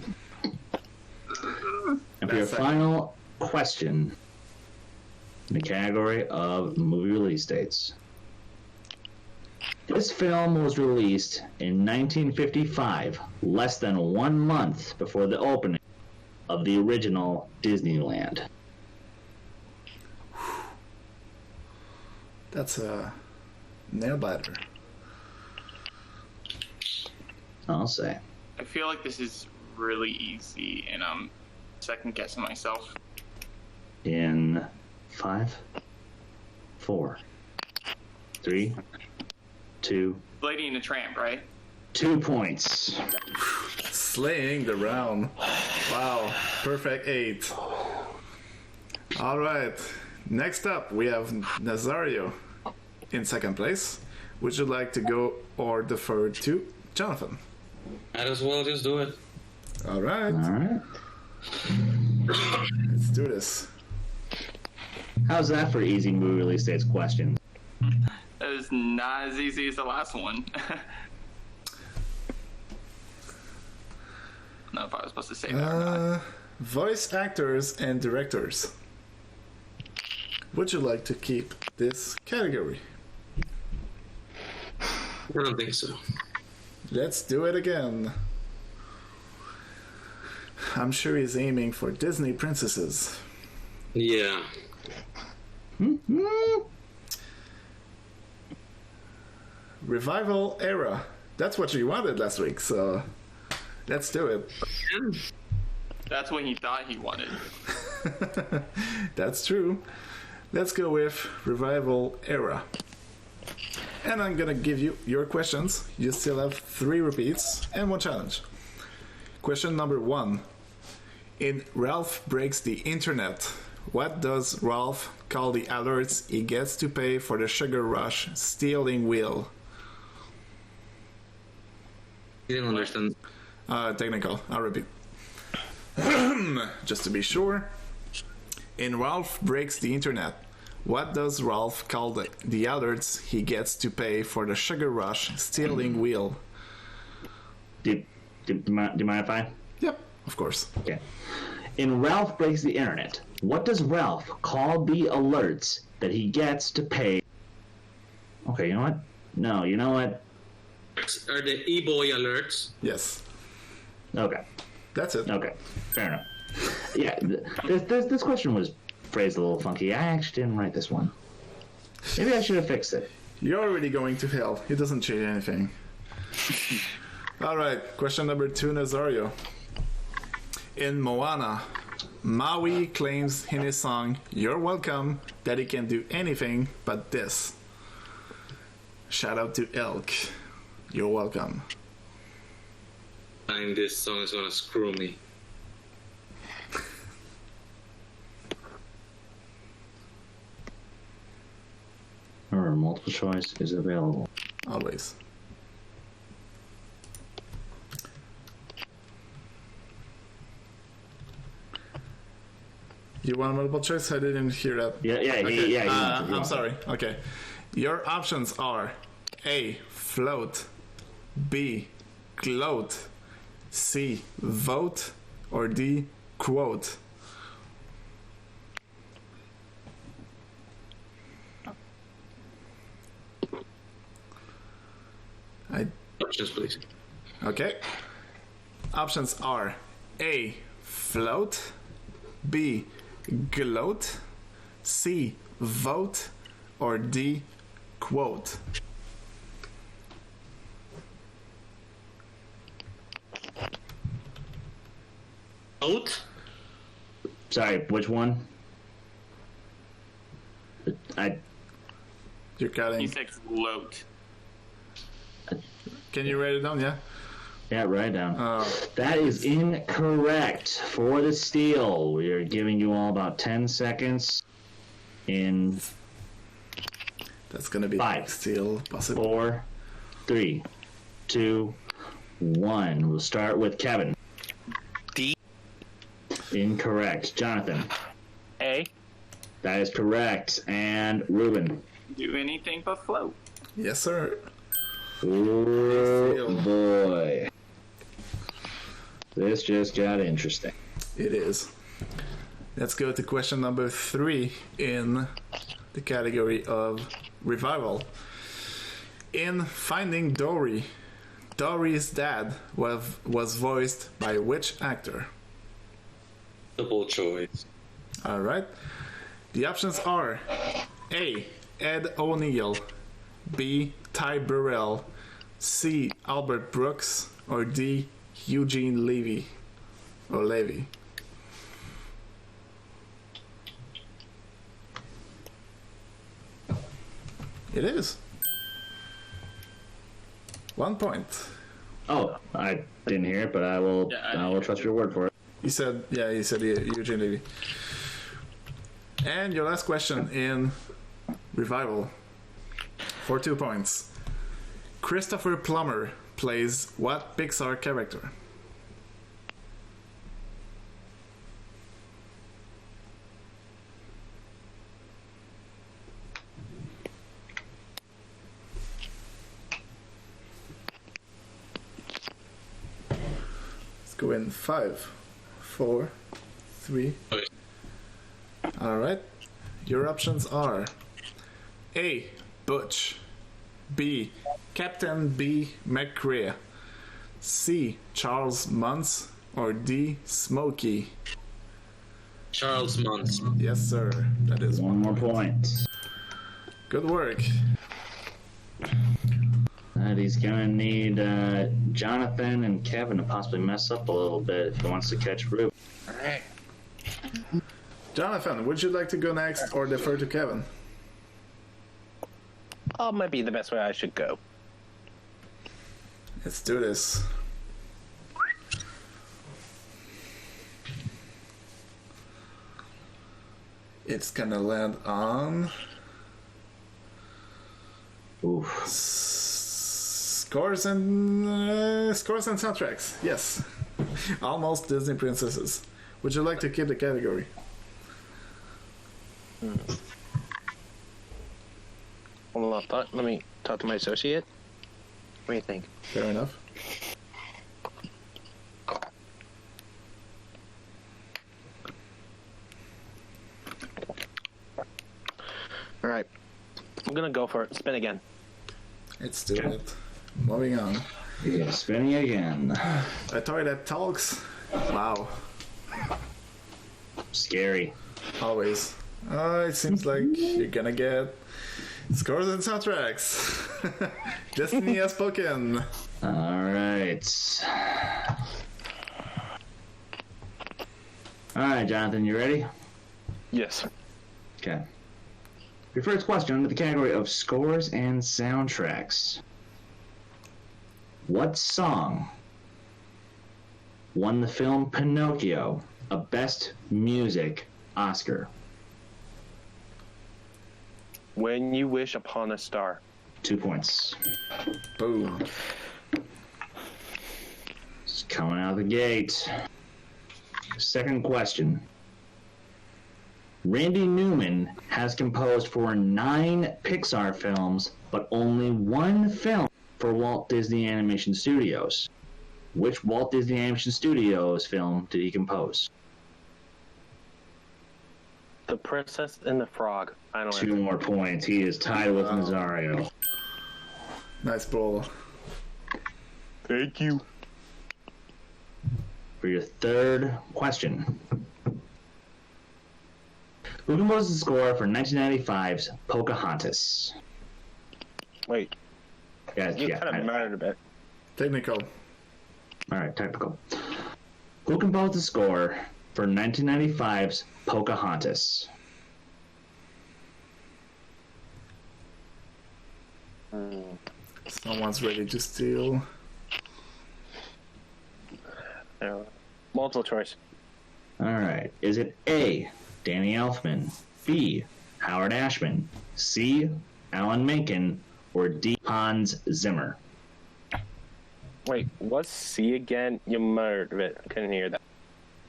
[SPEAKER 6] And for your
[SPEAKER 5] That's it.
[SPEAKER 6] final question in the category of movie release dates. This film was released in 1955, less than 1 month before the opening of the original Disneyland.
[SPEAKER 5] That's a nail biter.
[SPEAKER 6] I'll say.
[SPEAKER 1] I feel like this is really easy, and I'm second guessing myself.
[SPEAKER 6] In 5, 4, 3, 2,
[SPEAKER 1] Lady and the Tramp, right?
[SPEAKER 6] 2 points.
[SPEAKER 5] Slaying the round. Wow. Perfect 8. All right. Next up, we have Nazario in second place. Would you like to go or defer to Jonathan?
[SPEAKER 2] Might as well just do it.
[SPEAKER 5] All right.
[SPEAKER 6] All right.
[SPEAKER 5] Let's do this.
[SPEAKER 6] How's that for easy movie release dates questions?
[SPEAKER 1] That is not as easy as the last one. I don't know if I was supposed to say that or not.
[SPEAKER 5] Voice actors and directors. Would you like to keep this category?
[SPEAKER 2] I don't think so.
[SPEAKER 5] Let's do it again. I'm sure he's aiming for Disney princesses.
[SPEAKER 2] Yeah.
[SPEAKER 5] Revival era. That's what you wanted last week, so let's do it.
[SPEAKER 1] That's what he thought he wanted.
[SPEAKER 5] That's true. Let's go with revival era. And I'm gonna give you your questions. You still have 3 repeats and 1 challenge. Question number 1. In Ralph Breaks the Internet, what does Ralph call the alerts he gets to pay for the sugar rush stealing wheel?
[SPEAKER 2] Didn't understand.
[SPEAKER 5] Technical. I'll repeat. Just to be sure. In Ralph Breaks the Internet, what does Ralph call the alerts he gets to pay for the sugar rush stealing wheel?
[SPEAKER 6] Do you mind if I?
[SPEAKER 5] Yep, of course.
[SPEAKER 6] Okay. In Ralph Breaks the Internet, what does Ralph call the alerts that he gets to pay? Okay, you know what? No, you know what?
[SPEAKER 2] Are the e-boy alerts?
[SPEAKER 5] Yes.
[SPEAKER 6] Okay.
[SPEAKER 5] That's it.
[SPEAKER 6] Okay. Fair enough. Yeah, this question was phrased a little funky. I actually didn't write this one. Maybe I should have fixed it.
[SPEAKER 5] You're already going to hell. It doesn't change anything. Alright, question number 2, Nazario. In Moana, Maui claims in his song, You're Welcome, that he can do anything but this. Shout out to Elk. You're welcome.
[SPEAKER 2] And this song is gonna screw me.
[SPEAKER 6] Remember, multiple choice is available.
[SPEAKER 5] Always. You want multiple choice? I didn't hear that.
[SPEAKER 6] Yeah.
[SPEAKER 5] Okay.
[SPEAKER 6] I'm
[SPEAKER 5] I'm sorry. Okay. Your options are A. Float, B. Gloat, C. Vote, or D. Quote.
[SPEAKER 2] Options, please.
[SPEAKER 5] Okay. Options are A. Float, B. Gloat, C. Vote, or D. Quote.
[SPEAKER 2] Vote?
[SPEAKER 6] Sorry, which one?
[SPEAKER 5] You're
[SPEAKER 1] He
[SPEAKER 5] cutting.
[SPEAKER 1] said gloat.
[SPEAKER 5] Can you write it down? Yeah.
[SPEAKER 6] Yeah, write it down. That is incorrect for the steal. We are giving you all about 10 seconds in
[SPEAKER 5] That's gonna be
[SPEAKER 6] 5,
[SPEAKER 5] still possible.
[SPEAKER 6] 4, 3, 2, 1. We'll start with Kevin.
[SPEAKER 4] D.
[SPEAKER 6] Incorrect. Jonathan.
[SPEAKER 3] A.
[SPEAKER 6] That is correct. And Ruben.
[SPEAKER 1] Do anything but float.
[SPEAKER 5] Yes, sir.
[SPEAKER 6] Oh boy. This just got interesting.
[SPEAKER 5] It is. Let's go to question number 3 in the category of revival. In Finding Dory, Dory's dad was voiced by which actor?
[SPEAKER 2] Double choice.
[SPEAKER 5] All right. The options are A. Ed O'Neill, B. Ty Burrell, C. Albert Brooks, or D. Eugene Levy. Or Levy. It is. 1 point.
[SPEAKER 6] Oh, I didn't hear it, but I will trust your word for it.
[SPEAKER 5] He said Eugene Levy. And your last question in revival for 2 points. Christopher Plummer plays what Pixar character? Let's go in 5, 4, 3. Alright. Your options are A. Butch, B. Captain B. McCrea, C. Charles Muntz, or D. Smokey.
[SPEAKER 2] Charles Muntz.
[SPEAKER 5] Yes, sir. That is
[SPEAKER 6] One more point.
[SPEAKER 5] Good work.
[SPEAKER 6] And he's gonna need Jonathan and Kevin to possibly mess up a little bit if he wants to catch Ruben.
[SPEAKER 1] Alright.
[SPEAKER 5] Jonathan, would you like to go next or defer to Kevin?
[SPEAKER 3] Might be the best way I should go.
[SPEAKER 5] Let's do this. It's gonna land on
[SPEAKER 6] Oof.
[SPEAKER 5] scores and soundtracks. Yes, almost Disney princesses. Would you like to keep the category?
[SPEAKER 8] Hold on, let me talk to my associate. What do you think?
[SPEAKER 5] Fair enough.
[SPEAKER 8] All right, I'm gonna go for it. Spin again.
[SPEAKER 5] Let's do it. Moving on.
[SPEAKER 6] Yeah, spinning again.
[SPEAKER 5] A toy that talks. Wow.
[SPEAKER 6] Scary.
[SPEAKER 5] Always. It seems like you're gonna get scores and soundtracks. Destiny has spoken.
[SPEAKER 6] All right. All right, Jonathan, you ready?
[SPEAKER 8] Yes.
[SPEAKER 6] Okay. Your first question under the category of scores and soundtracks. What song won the film Pinocchio a Best Music Oscar?
[SPEAKER 8] When You Wish Upon a Star.
[SPEAKER 6] 2 points.
[SPEAKER 5] Boom.
[SPEAKER 6] It's coming out of the gate. Second question. Randy Newman has composed for 9 Pixar films, but only 1 film for Walt Disney Animation Studios. Which Walt Disney Animation Studios film did he compose?
[SPEAKER 8] The Princess and the Frog. I don't
[SPEAKER 6] 2
[SPEAKER 8] know.
[SPEAKER 6] more points. He is tied with Nazario.
[SPEAKER 5] Nice ball.
[SPEAKER 8] Thank you.
[SPEAKER 6] For your third question. Who composed the score for 1995's Pocahontas?
[SPEAKER 8] Wait,
[SPEAKER 6] Yeah,
[SPEAKER 8] you kind of mattered a bit.
[SPEAKER 5] Technical.
[SPEAKER 6] All right, technical. Who composed the score for 1995's Pocahontas?
[SPEAKER 5] Someone's ready to steal.
[SPEAKER 8] Multiple choice.
[SPEAKER 6] All right. Is it A, Danny Elfman, B, Howard Ashman, C, Alan Menken, or D, Hans Zimmer?
[SPEAKER 8] Wait, what's C again? You muttered a bit. I couldn't hear that.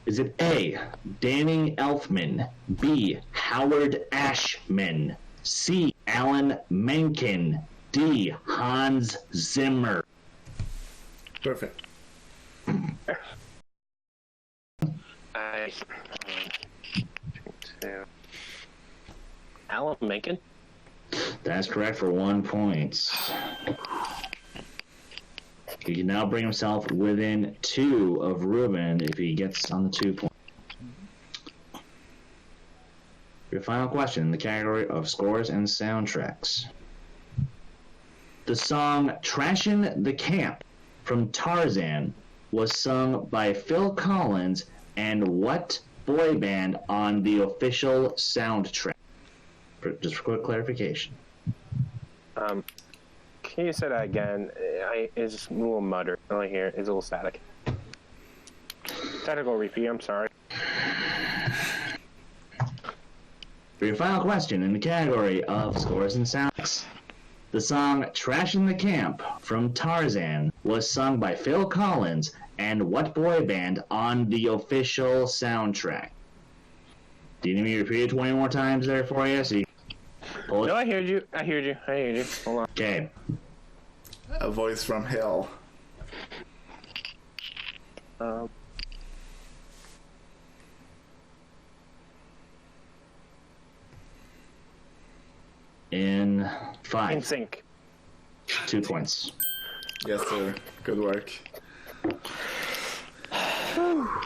[SPEAKER 6] Is it A, Danny Elfman, B, Howard Ashman, C, Alan Menken, D, Hans Zimmer?
[SPEAKER 5] Perfect.
[SPEAKER 8] Alan Menken?
[SPEAKER 6] That's correct for 1 point. He can now bring himself within 2 of Ruben if he gets on the 2 points. Your final question in the category of scores and soundtracks. The song Trashin' the Camp from Tarzan was sung by Phil Collins and what boy band on the official soundtrack? Just for quick clarification.
[SPEAKER 8] Can you say that again? It's a little mutter. All I hear is a little static. Technical repeat, I'm sorry.
[SPEAKER 6] For your final question in the category of scores and soundtracks. The song Trashin' the Camp from Tarzan was sung by Phil Collins and what boy band on the official soundtrack? Do you need me to repeat it 20 more times there for you? So you pull it?
[SPEAKER 8] No, I heard you. Hold on.
[SPEAKER 6] Okay.
[SPEAKER 5] A voice from hell.
[SPEAKER 6] In 5.
[SPEAKER 8] In sync.
[SPEAKER 6] 2 points.
[SPEAKER 5] Yes, sir. Good work.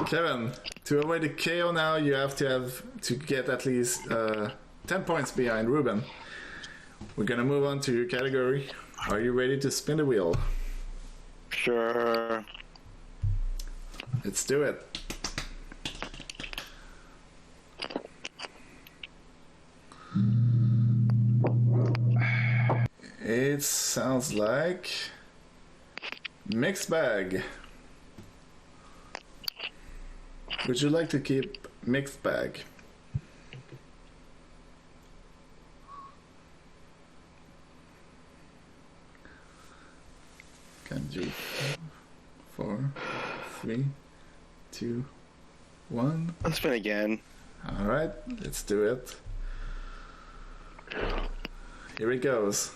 [SPEAKER 5] Kevin, to avoid the KO now, you have to get at least 10 points behind Ruben. We're gonna move on to your category. Are you ready to spin the wheel?
[SPEAKER 4] Sure.
[SPEAKER 5] Let's do it. It sounds like mixed bag. Would you like to keep mixed bag? 3, 2, 1.
[SPEAKER 4] Let's spin again.
[SPEAKER 5] All right, let's do it. Here it goes.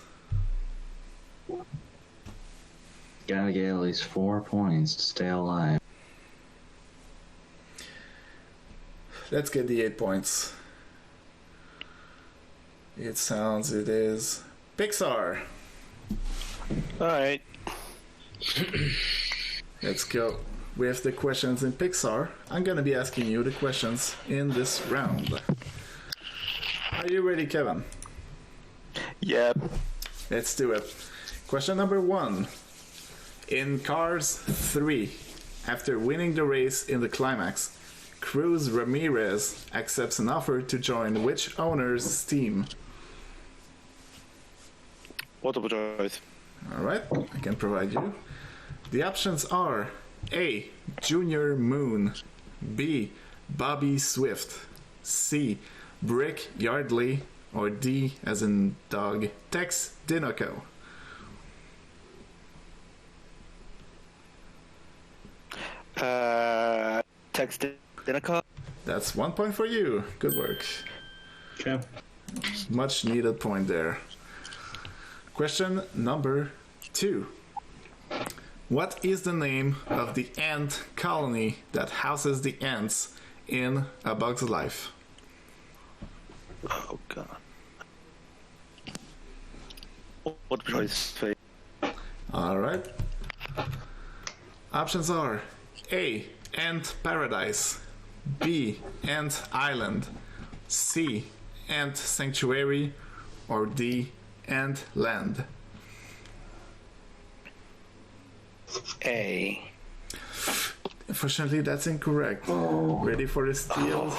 [SPEAKER 6] Gotta get at least 4 points to stay alive.
[SPEAKER 5] Let's get the 8 points. It is Pixar.
[SPEAKER 4] Alright.
[SPEAKER 5] Let's go with the questions in Pixar. I'm gonna be asking you the questions in this round. Are you ready, Kevin?
[SPEAKER 4] Yep.
[SPEAKER 5] Let's do it. Question number 1. In Cars 3, after winning the race in the climax, Cruz Ramirez accepts an offer to join which owner's team?
[SPEAKER 4] Multiple choice.
[SPEAKER 5] Alright, I can provide you. The options are A. Junior Moon, B. Bobby Swift, C. Brick Yardley, or D, as in dog, Tex Dinoco.
[SPEAKER 4] Text Dinica.
[SPEAKER 5] That's 1 point for you. Good work.
[SPEAKER 6] Okay.
[SPEAKER 5] Much needed point there. Question number 2. What is the name of the ant colony that houses the ants in A Bug's Life?
[SPEAKER 4] Oh god. What choice?
[SPEAKER 5] Alright. Options are A. Ant Paradise, B. Ant Island, C. Ant Sanctuary, or D. Ant Land.
[SPEAKER 4] A.
[SPEAKER 5] Unfortunately, that's incorrect. Ready for the steal?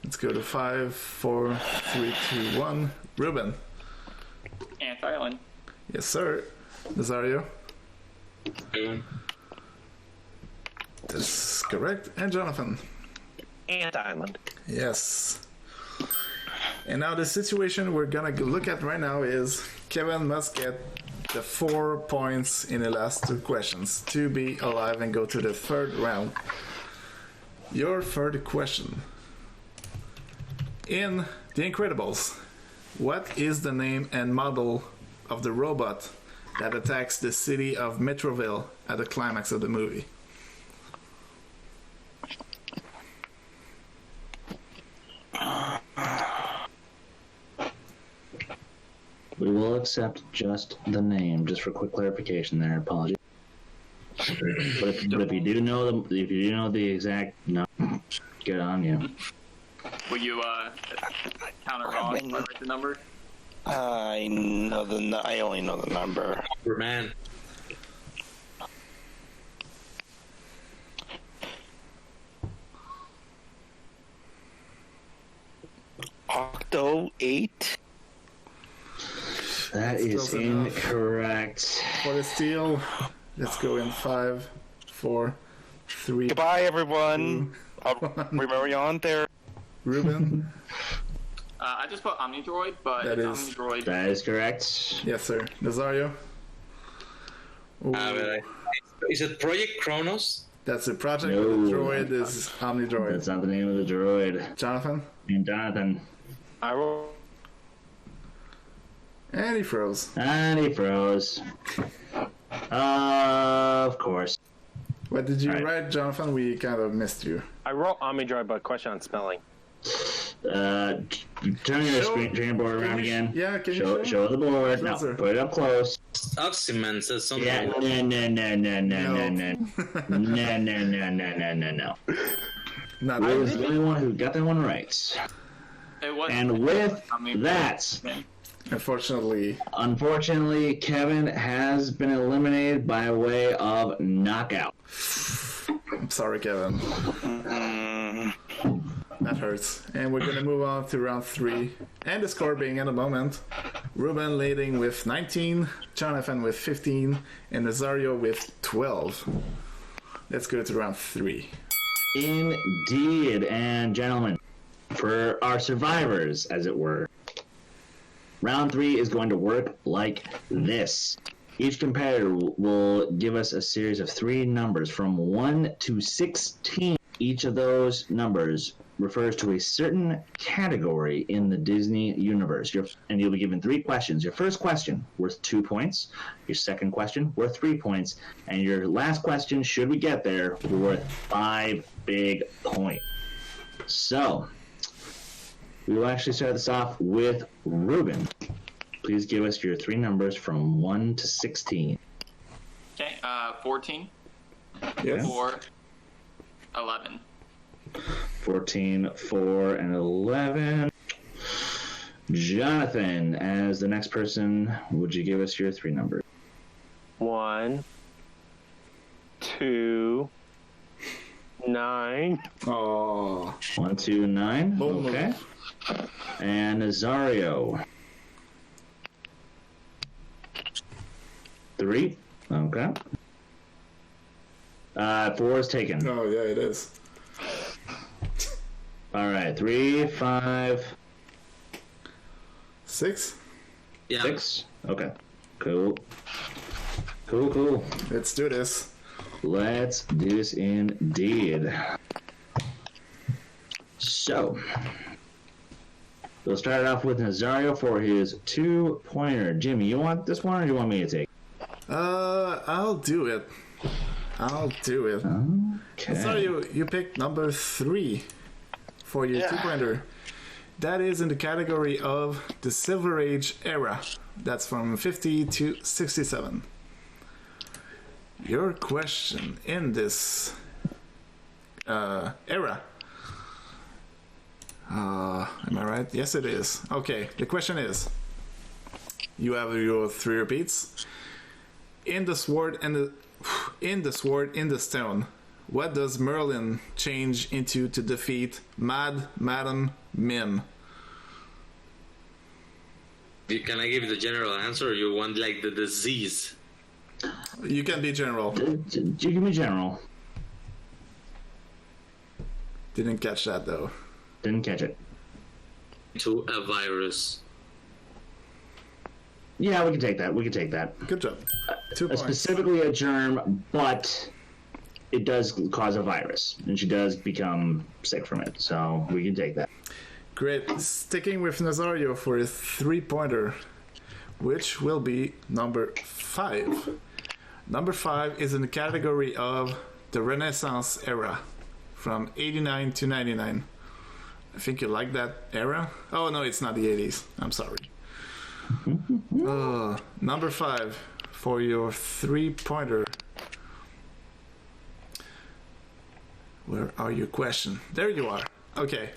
[SPEAKER 5] Let's go to 5, 4, 3, 2, 1. Ruben.
[SPEAKER 1] Ant Island.
[SPEAKER 5] Yes, sir. Nazario. That's correct. And Jonathan.
[SPEAKER 8] Ant Island.
[SPEAKER 5] Yes. And now the situation we're gonna look at right now is Kevin must get the 4 points in the last 2 questions to be alive and go to the third round. Your third question. In The Incredibles, what is the name and model of the robot that attacks the city of Metroville at the climax of the movie?
[SPEAKER 6] We will accept just the name, just for quick clarification there. Apologies. But if you do know the exact no, good on you.
[SPEAKER 1] Will you counter wrong if I write the number?
[SPEAKER 4] I only know the number.
[SPEAKER 2] Man.
[SPEAKER 4] Octo 8.
[SPEAKER 6] That is
[SPEAKER 5] Close enough.
[SPEAKER 6] incorrect.
[SPEAKER 5] For the steal, let's go in 5, 4, 3.
[SPEAKER 4] Goodbye, everyone. Remember you on there.
[SPEAKER 5] Ruben.
[SPEAKER 1] I just put Omnidroid, but
[SPEAKER 5] That
[SPEAKER 1] it's
[SPEAKER 5] is-
[SPEAKER 1] Omnidroid.
[SPEAKER 6] That is correct.
[SPEAKER 5] Yes, sir. Nazario. Ooh,
[SPEAKER 2] Is it Project Kronos?
[SPEAKER 5] that's the project.
[SPEAKER 6] No.
[SPEAKER 5] The droid is Omnidroid.
[SPEAKER 6] That's not the name of the droid.
[SPEAKER 5] Jonathan.
[SPEAKER 6] And Jonathan.
[SPEAKER 8] I roll.
[SPEAKER 5] And he froze.
[SPEAKER 6] And he froze. Of course.
[SPEAKER 5] What did you
[SPEAKER 6] Right.
[SPEAKER 5] write, Jonathan? We kind of missed you.
[SPEAKER 8] I wrote Omnidroid, but question on spelling.
[SPEAKER 6] Turn your screen board around again.
[SPEAKER 5] Yeah, can you
[SPEAKER 6] Show the board. No,
[SPEAKER 5] Closer.
[SPEAKER 6] put it up close.
[SPEAKER 2] Oxyman says something.
[SPEAKER 6] Yeah, no.
[SPEAKER 5] Not
[SPEAKER 6] I
[SPEAKER 5] really.
[SPEAKER 6] was the only one who got that one right.
[SPEAKER 1] It was.
[SPEAKER 6] And with
[SPEAKER 1] Omnidroid.
[SPEAKER 6] that,
[SPEAKER 5] Unfortunately,
[SPEAKER 6] Kevin has been eliminated by way of knockout.
[SPEAKER 5] I'm sorry, Kevin. That hurts. And we're going to move on to round 3. And the score being at the moment, Ruben leading with 19, Jonathan with 15, and Nazario with 12. Let's go to round 3.
[SPEAKER 6] Indeed, and gentlemen, for our survivors, as it were, round 3 is going to work like this. Each competitor will give us a series of 3 numbers from 1 to 16. Each of those numbers refers to a certain category in the Disney universe. And you'll be given 3 questions. Your first question worth 2 points. Your second question worth 3 points. And your last question, should we get there, worth 5 big points. So, we will actually start this off with Ruben. Please give us your 3 numbers from 1 to 16.
[SPEAKER 1] Okay, 14,
[SPEAKER 3] Yes.
[SPEAKER 1] 4, 11.
[SPEAKER 6] 14, 4, and 11. Jonathan, as the next person, would you give us your 3 numbers?
[SPEAKER 8] 1, 2, 9.
[SPEAKER 5] Oh,
[SPEAKER 6] 1, 2, 9.
[SPEAKER 5] Bold
[SPEAKER 6] Okay.
[SPEAKER 5] move.
[SPEAKER 6] And Nazario. 3. Okay. 4 is taken.
[SPEAKER 5] Oh, yeah, it is.
[SPEAKER 6] All right. 3, 5,
[SPEAKER 5] 6.
[SPEAKER 2] Yeah.
[SPEAKER 6] 6. Okay. Cool. Cool.
[SPEAKER 5] Let's do this.
[SPEAKER 6] Let's do this indeed. So, we'll start off with Nazario for his 2-pointer. Jimmy, you want this one or do you want me to take?
[SPEAKER 5] I'll do it.
[SPEAKER 6] Okay.
[SPEAKER 5] Sorry, you picked number 3 for your 2-pointer. That is in the category of the Silver Age era. That's from 50 to 67. Your question in this era. Am I right? Yes, it is. Okay, the question is, you have your 3 repeats. In the sword in the stone, what does Merlin change into to defeat Madam Mim?
[SPEAKER 2] Can I give you the general answer, or you want like the disease?
[SPEAKER 5] You can be general.
[SPEAKER 6] You give me general.
[SPEAKER 5] Didn't catch that though.
[SPEAKER 6] Didn't catch it.
[SPEAKER 2] To a virus.
[SPEAKER 6] Yeah, we can take that.
[SPEAKER 5] Good job. 2 points.
[SPEAKER 6] Specifically a germ, but it does cause a virus, and she does become sick from it. So we can take that.
[SPEAKER 5] Great. Sticking with Nazario for his 3-pointer, which will be number 5. Number 5 is in the category of the Renaissance era, from 89 to 99. I think you like that era? Oh, no, it's not the 80s. I'm sorry. Number 5 for your 3-pointer. Where are your question? There you are. Okay.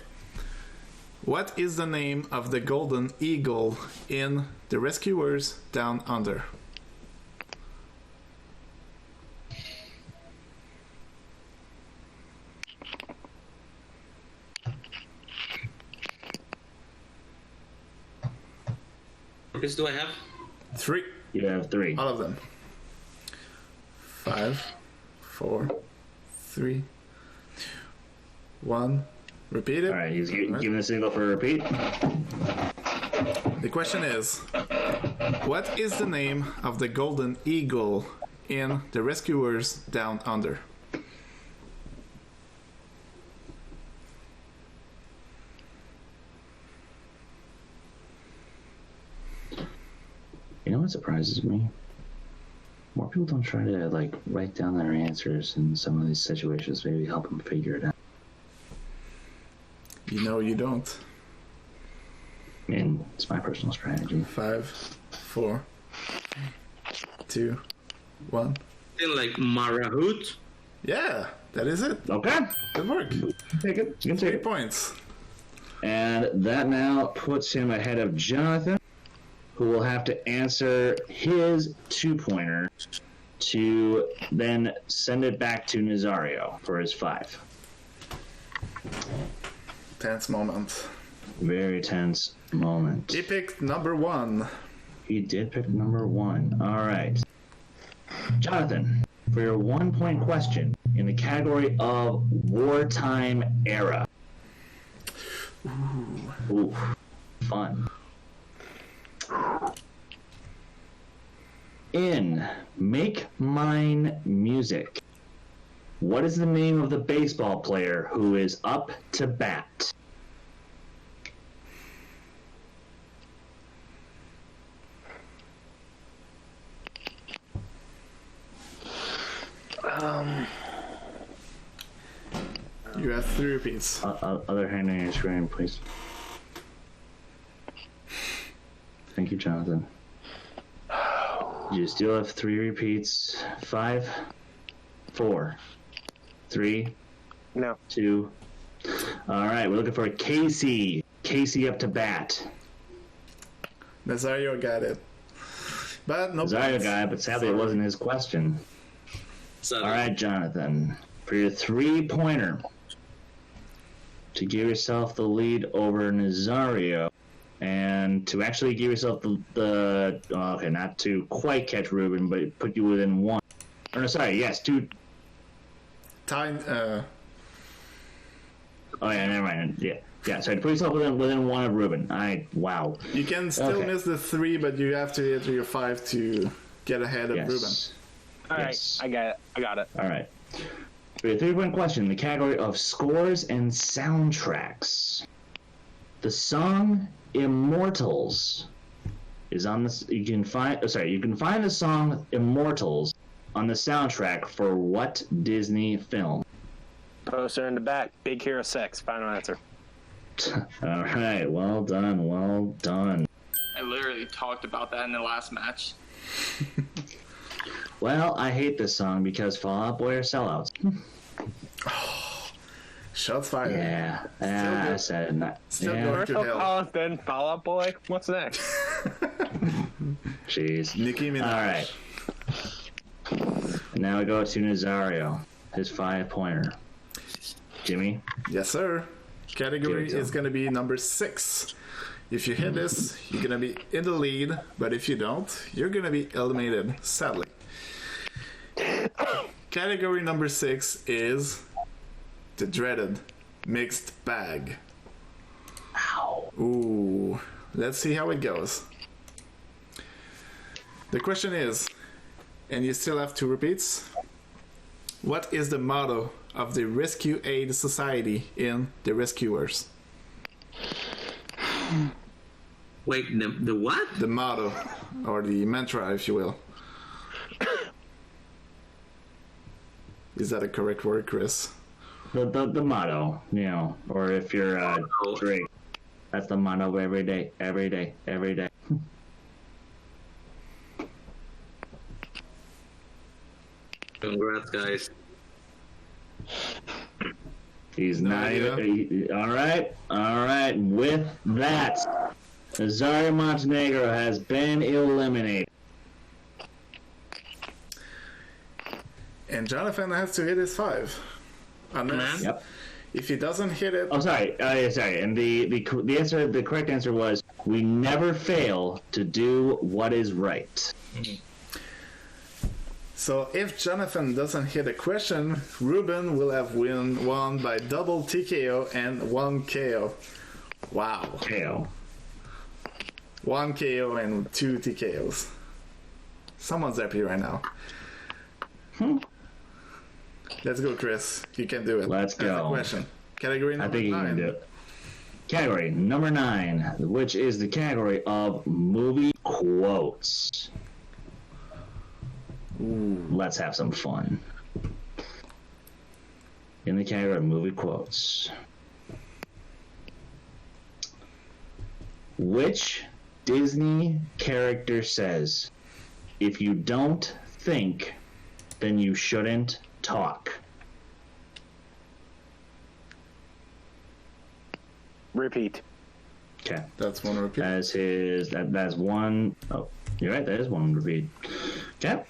[SPEAKER 5] What is the name of the golden eagle in The Rescuers Down Under?
[SPEAKER 2] What do I have?
[SPEAKER 5] 3.
[SPEAKER 6] You have 3.
[SPEAKER 5] All of them. 5, 4, 3, 1. Repeat it.
[SPEAKER 6] All right, he's giving a signal for a repeat.
[SPEAKER 5] The question is, what is the name of the golden eagle in The Rescuers Down Under?
[SPEAKER 6] You know what surprises me? More people don't try to like write down their answers in some of these situations. Maybe help them figure it out.
[SPEAKER 5] You know you don't.
[SPEAKER 6] I mean, it's my personal strategy.
[SPEAKER 5] 5, 4, 2, 1.
[SPEAKER 2] In like Marahoot.
[SPEAKER 5] Yeah, that is it.
[SPEAKER 6] Okay,
[SPEAKER 5] Good work.
[SPEAKER 6] take it. You can
[SPEAKER 5] 3
[SPEAKER 6] take it.
[SPEAKER 5] points.
[SPEAKER 6] And that now puts him ahead of Jonathan, who will have to answer his 2-pointer to then send it back to Nazario for his 5.
[SPEAKER 5] Tense moment.
[SPEAKER 6] Very tense moment.
[SPEAKER 5] He picked number 1.
[SPEAKER 6] He did pick number 1. All right. Jonathan, for your 1-point question in the category of wartime era. Ooh, fun. In Make Mine Music, what is the name of the baseball player who is up to bat?
[SPEAKER 5] You have 3 repeats.
[SPEAKER 6] Other hand on your screen, please. Thank you, Jonathan. You still have 3 repeats. 5, 4, 3,
[SPEAKER 8] No.
[SPEAKER 6] 2. All right, we're looking for Casey. Casey up to bat.
[SPEAKER 5] Nazario got it. But no
[SPEAKER 6] Zario
[SPEAKER 5] points.
[SPEAKER 6] guy, but sadly it wasn't his question.
[SPEAKER 2] So,
[SPEAKER 6] All right, Jonathan, for your 3-pointer, to give yourself the lead over Nazario, and to actually give yourself okay, not to quite catch Ruben, but put you within 1. Or no, sorry, yes, 2.
[SPEAKER 5] Time.
[SPEAKER 6] Oh yeah, never mind. Yeah. Sorry, to put yourself within 1 of Ruben. Wow.
[SPEAKER 5] You can still
[SPEAKER 6] Okay.
[SPEAKER 5] miss the 3, but you have to hit your 5 to get ahead of Ruben.
[SPEAKER 6] Yes.
[SPEAKER 8] All right,
[SPEAKER 6] Yes.
[SPEAKER 8] I got it. I got it.
[SPEAKER 6] All right. For your 3-point question, the category of scores and soundtracks. The song "Immortals" is on this. You can find the song "Immortals" on the soundtrack for what Disney film?
[SPEAKER 8] Poster in the back. Big Hero 6. Final answer.
[SPEAKER 6] All right. Well done. Well done.
[SPEAKER 1] I literally talked about that in the last match.
[SPEAKER 6] Well, I hate this song because Fall Out Boy are sellouts.
[SPEAKER 5] Shots fired.
[SPEAKER 6] Yeah.
[SPEAKER 5] good.
[SPEAKER 6] I said it. Not.
[SPEAKER 5] Still
[SPEAKER 6] Yeah.
[SPEAKER 5] going to
[SPEAKER 8] Commercial
[SPEAKER 5] hell.
[SPEAKER 8] Collins, then Fall Out Boy. What's next?
[SPEAKER 6] Jeez.
[SPEAKER 5] Nicki Minaj.
[SPEAKER 6] All right. And now we go to Nazario. His 5-pointer. Jimmy.
[SPEAKER 5] Yes, sir. Category
[SPEAKER 6] Give it to
[SPEAKER 5] is
[SPEAKER 6] him.
[SPEAKER 5] going to be number 6. If you hit this, you're going to be in the lead, but if you don't, you're going to be eliminated, sadly. Category number 6 is the dreaded mixed bag.
[SPEAKER 6] Ow.
[SPEAKER 5] Ooh, let's see how it goes. The question is, and you still have 2 repeats, what is the motto of the Rescue Aid Society in The Rescuers?
[SPEAKER 2] wait, the what?
[SPEAKER 5] The motto, or the mantra, if you will. Is that a correct word, Chris?
[SPEAKER 6] The motto, or if you're Drake, that's the motto every day, every day, every day.
[SPEAKER 2] Congrats, guys.
[SPEAKER 6] He's
[SPEAKER 5] No
[SPEAKER 6] not
[SPEAKER 5] idea.
[SPEAKER 6] even. All right. With that, Nazario Montenegro has been eliminated.
[SPEAKER 5] And Jonathan has to hit his 5. Unless,
[SPEAKER 6] Yep.
[SPEAKER 5] if he doesn't hit it,
[SPEAKER 6] Oh, sorry. Sorry. And the answer, the correct answer was, we never fail to do what is right.
[SPEAKER 5] so if Jonathan doesn't hit a question, Ruben will have won by double TKO and 1 KO. Wow.
[SPEAKER 6] KO.
[SPEAKER 5] 1 KO and 2 TKOs. Someone's happy right now. Let's go, Chris. You can do it.
[SPEAKER 6] Let's
[SPEAKER 5] Ask the
[SPEAKER 6] go.
[SPEAKER 5] question. Category
[SPEAKER 6] I
[SPEAKER 5] number
[SPEAKER 6] think you
[SPEAKER 5] 9.
[SPEAKER 6] can do it. Category number 9, which is the category of movie quotes. Let's have some fun. In the category of movie quotes, which Disney character says, "If you don't think, then you shouldn't talk"?
[SPEAKER 8] Repeat.
[SPEAKER 6] Okay.
[SPEAKER 5] That's one repeat.
[SPEAKER 6] That's one. Oh, you're right. That is one repeat. Okay.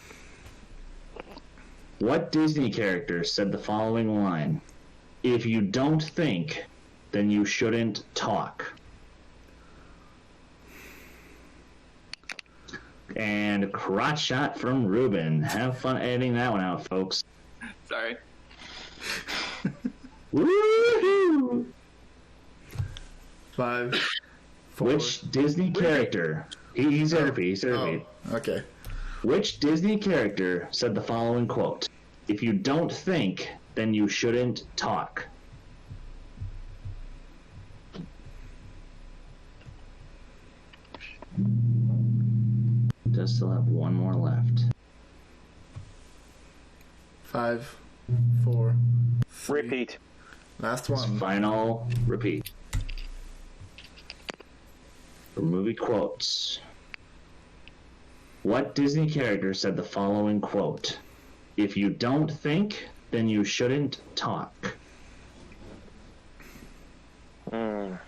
[SPEAKER 6] What Disney character said the following line? "If you don't think, then you shouldn't talk"? And crotch shot from Ruben. Have fun editing that one out, folks.
[SPEAKER 1] Sorry.
[SPEAKER 6] Woohoo!
[SPEAKER 5] 5, 4.
[SPEAKER 6] Which Disney character? He said repeat. He said repeat.
[SPEAKER 5] Oh, okay.
[SPEAKER 6] Which Disney character said the following quote? If you don't think, then you shouldn't talk. Does still have one more left.
[SPEAKER 5] 5, 4, 3.
[SPEAKER 8] Repeat.
[SPEAKER 5] Last one.
[SPEAKER 6] Final repeat. For movie quotes. What Disney character said the following quote? If you don't think, then you shouldn't talk. Hands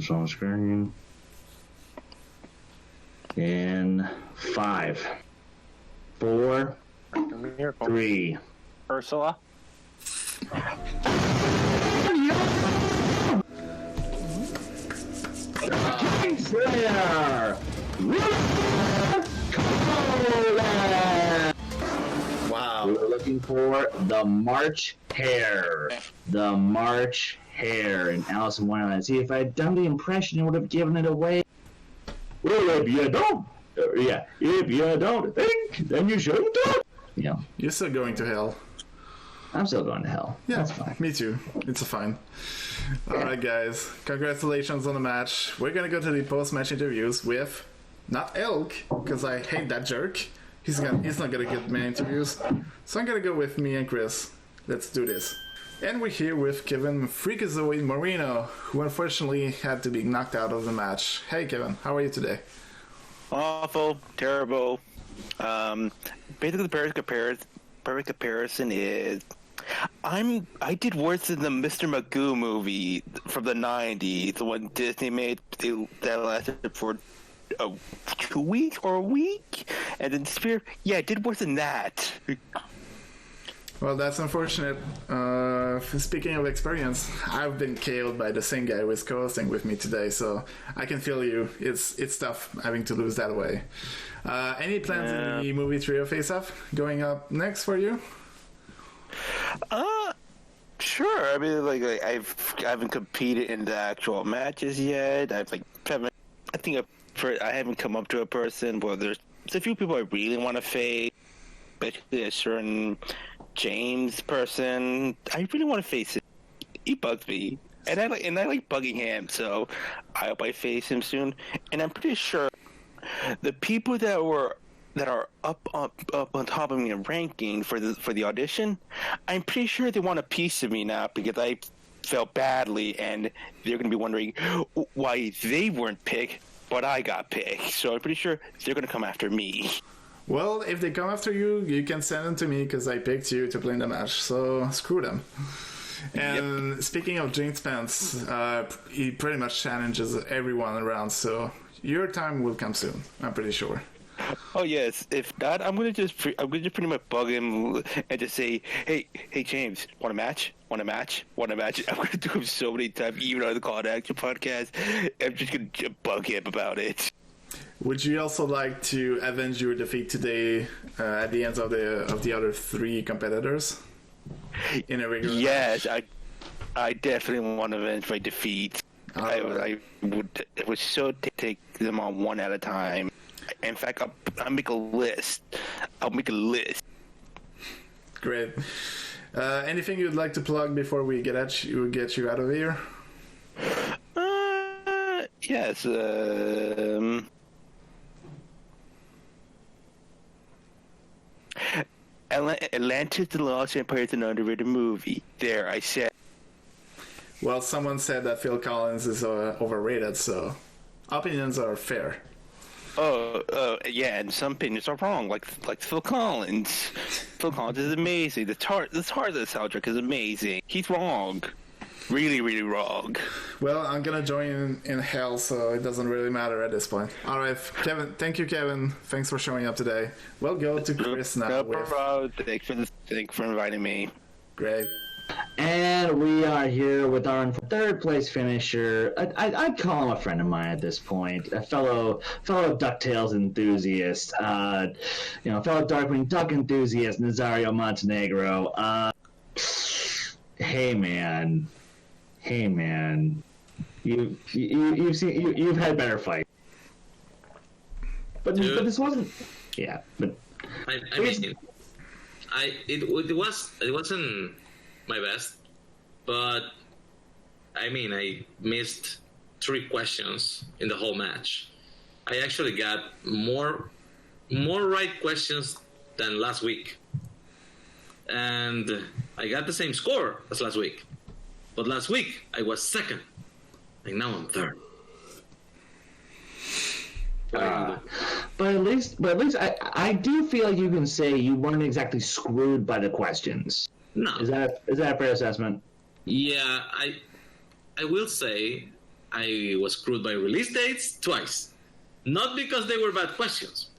[SPEAKER 6] on screen. In 5, 4,
[SPEAKER 8] Miracle.
[SPEAKER 6] 3.
[SPEAKER 8] Ursula.
[SPEAKER 6] Slayer!
[SPEAKER 3] Wow.
[SPEAKER 6] We were looking for the March Hare. The March Hare in Alice in Wonderland. See, if I had done the impression, it would have given it away. Well, if you don't, if you don't think, then you shouldn't talk. Yeah,
[SPEAKER 5] You're still going to hell.
[SPEAKER 6] I'm still going to hell.
[SPEAKER 5] Yeah,
[SPEAKER 6] That's fine.
[SPEAKER 5] me too. It's fine. Alright, guys. Congratulations on the match. We're gonna go to the post-match interviews with not Elk, because I hate that jerk. He's not gonna get many interviews. So I'm gonna go with me and Chris. Let's do this. And we're here with Kevin Freakazoid Marino, who unfortunately had to be knocked out of the match. Hey, Kevin, how are you today?
[SPEAKER 4] Awful, terrible. Basically, the perfect comparison is I did worse than the Mr. Magoo movie from the 90s, the one Disney made that lasted for 2 weeks or a week, and then Spear, I did worse than that.
[SPEAKER 5] Well, that's unfortunate. Speaking of experience, I've been KO'd by the same guy who is co-hosting with me today, so I can feel you. It's tough having to lose that way. Any plans in the movie trio face-off going up next for you?
[SPEAKER 4] Sure. I mean, I haven't competed in the actual matches yet. I haven't come up to a person. Well, there's a few people I really want to face, especially a certain James person. I really want to face him. He bugs me, and I like bugging him. So I hope I face him soon. And I'm pretty sure the people that are up on top of me in ranking for the audition, I'm pretty sure they want a piece of me now because I felt badly, and they're going to be wondering why they weren't picked, but I got picked. So I'm pretty sure they're going to come after me.
[SPEAKER 5] Well, if they come after you, you can send them to me because I picked you to play in the match. So screw them. And Speaking of James Spence, he pretty much challenges everyone around. So your time will come soon. I'm pretty sure.
[SPEAKER 4] Oh yes. If not, I'm gonna just pretty much bug him and just say, "Hey James, want a match? Want a match? Want a match?" I'm gonna do him so many times, even on the Call to Action podcast. I'm just gonna bug him about it.
[SPEAKER 5] Would you also like to avenge your defeat today at the ends of the other 3 competitors in a regular?
[SPEAKER 4] Yes, I definitely want to avenge my defeat. I would so take them on one at a time. In fact, I'll make a list.
[SPEAKER 5] Great. Anything you'd like to plug before we get you out of here?
[SPEAKER 4] Yes. Atlantis: The Lost Empire is an underrated movie. There, I said.
[SPEAKER 5] Well, someone said that Phil Collins is overrated, so opinions are fair.
[SPEAKER 4] Yeah, and some opinions are wrong, like Phil Collins. Phil Collins is amazing. The heart of the soundtrack is amazing. He's wrong. Really, really wrong.
[SPEAKER 5] Well, I'm gonna join in hell, so it doesn't really matter at this point. Alright, Kevin, thank you, Kevin. Thanks for showing up today. We'll go to Chris now.
[SPEAKER 4] No problem. Thanks for inviting me.
[SPEAKER 5] Great.
[SPEAKER 6] And we are here with our third place finisher. I'd call him a friend of mine at this point, a fellow DuckTales enthusiast, fellow Darkwing Duck enthusiast, Nazario Montenegro. Hey man, you've had better fights. But this wasn't. Yeah, but
[SPEAKER 2] I mean, it wasn't my best, but I mean, I missed 3 questions in the whole match. I actually got more right questions than last week, and I got the same score as last week. But last week I was second, and now I'm third.
[SPEAKER 6] But at least I do feel you can say you weren't exactly screwed by the questions.
[SPEAKER 2] No.
[SPEAKER 6] Is that a fair assessment?
[SPEAKER 2] Yeah, I will say I was screwed by release dates twice. Not because they were bad questions,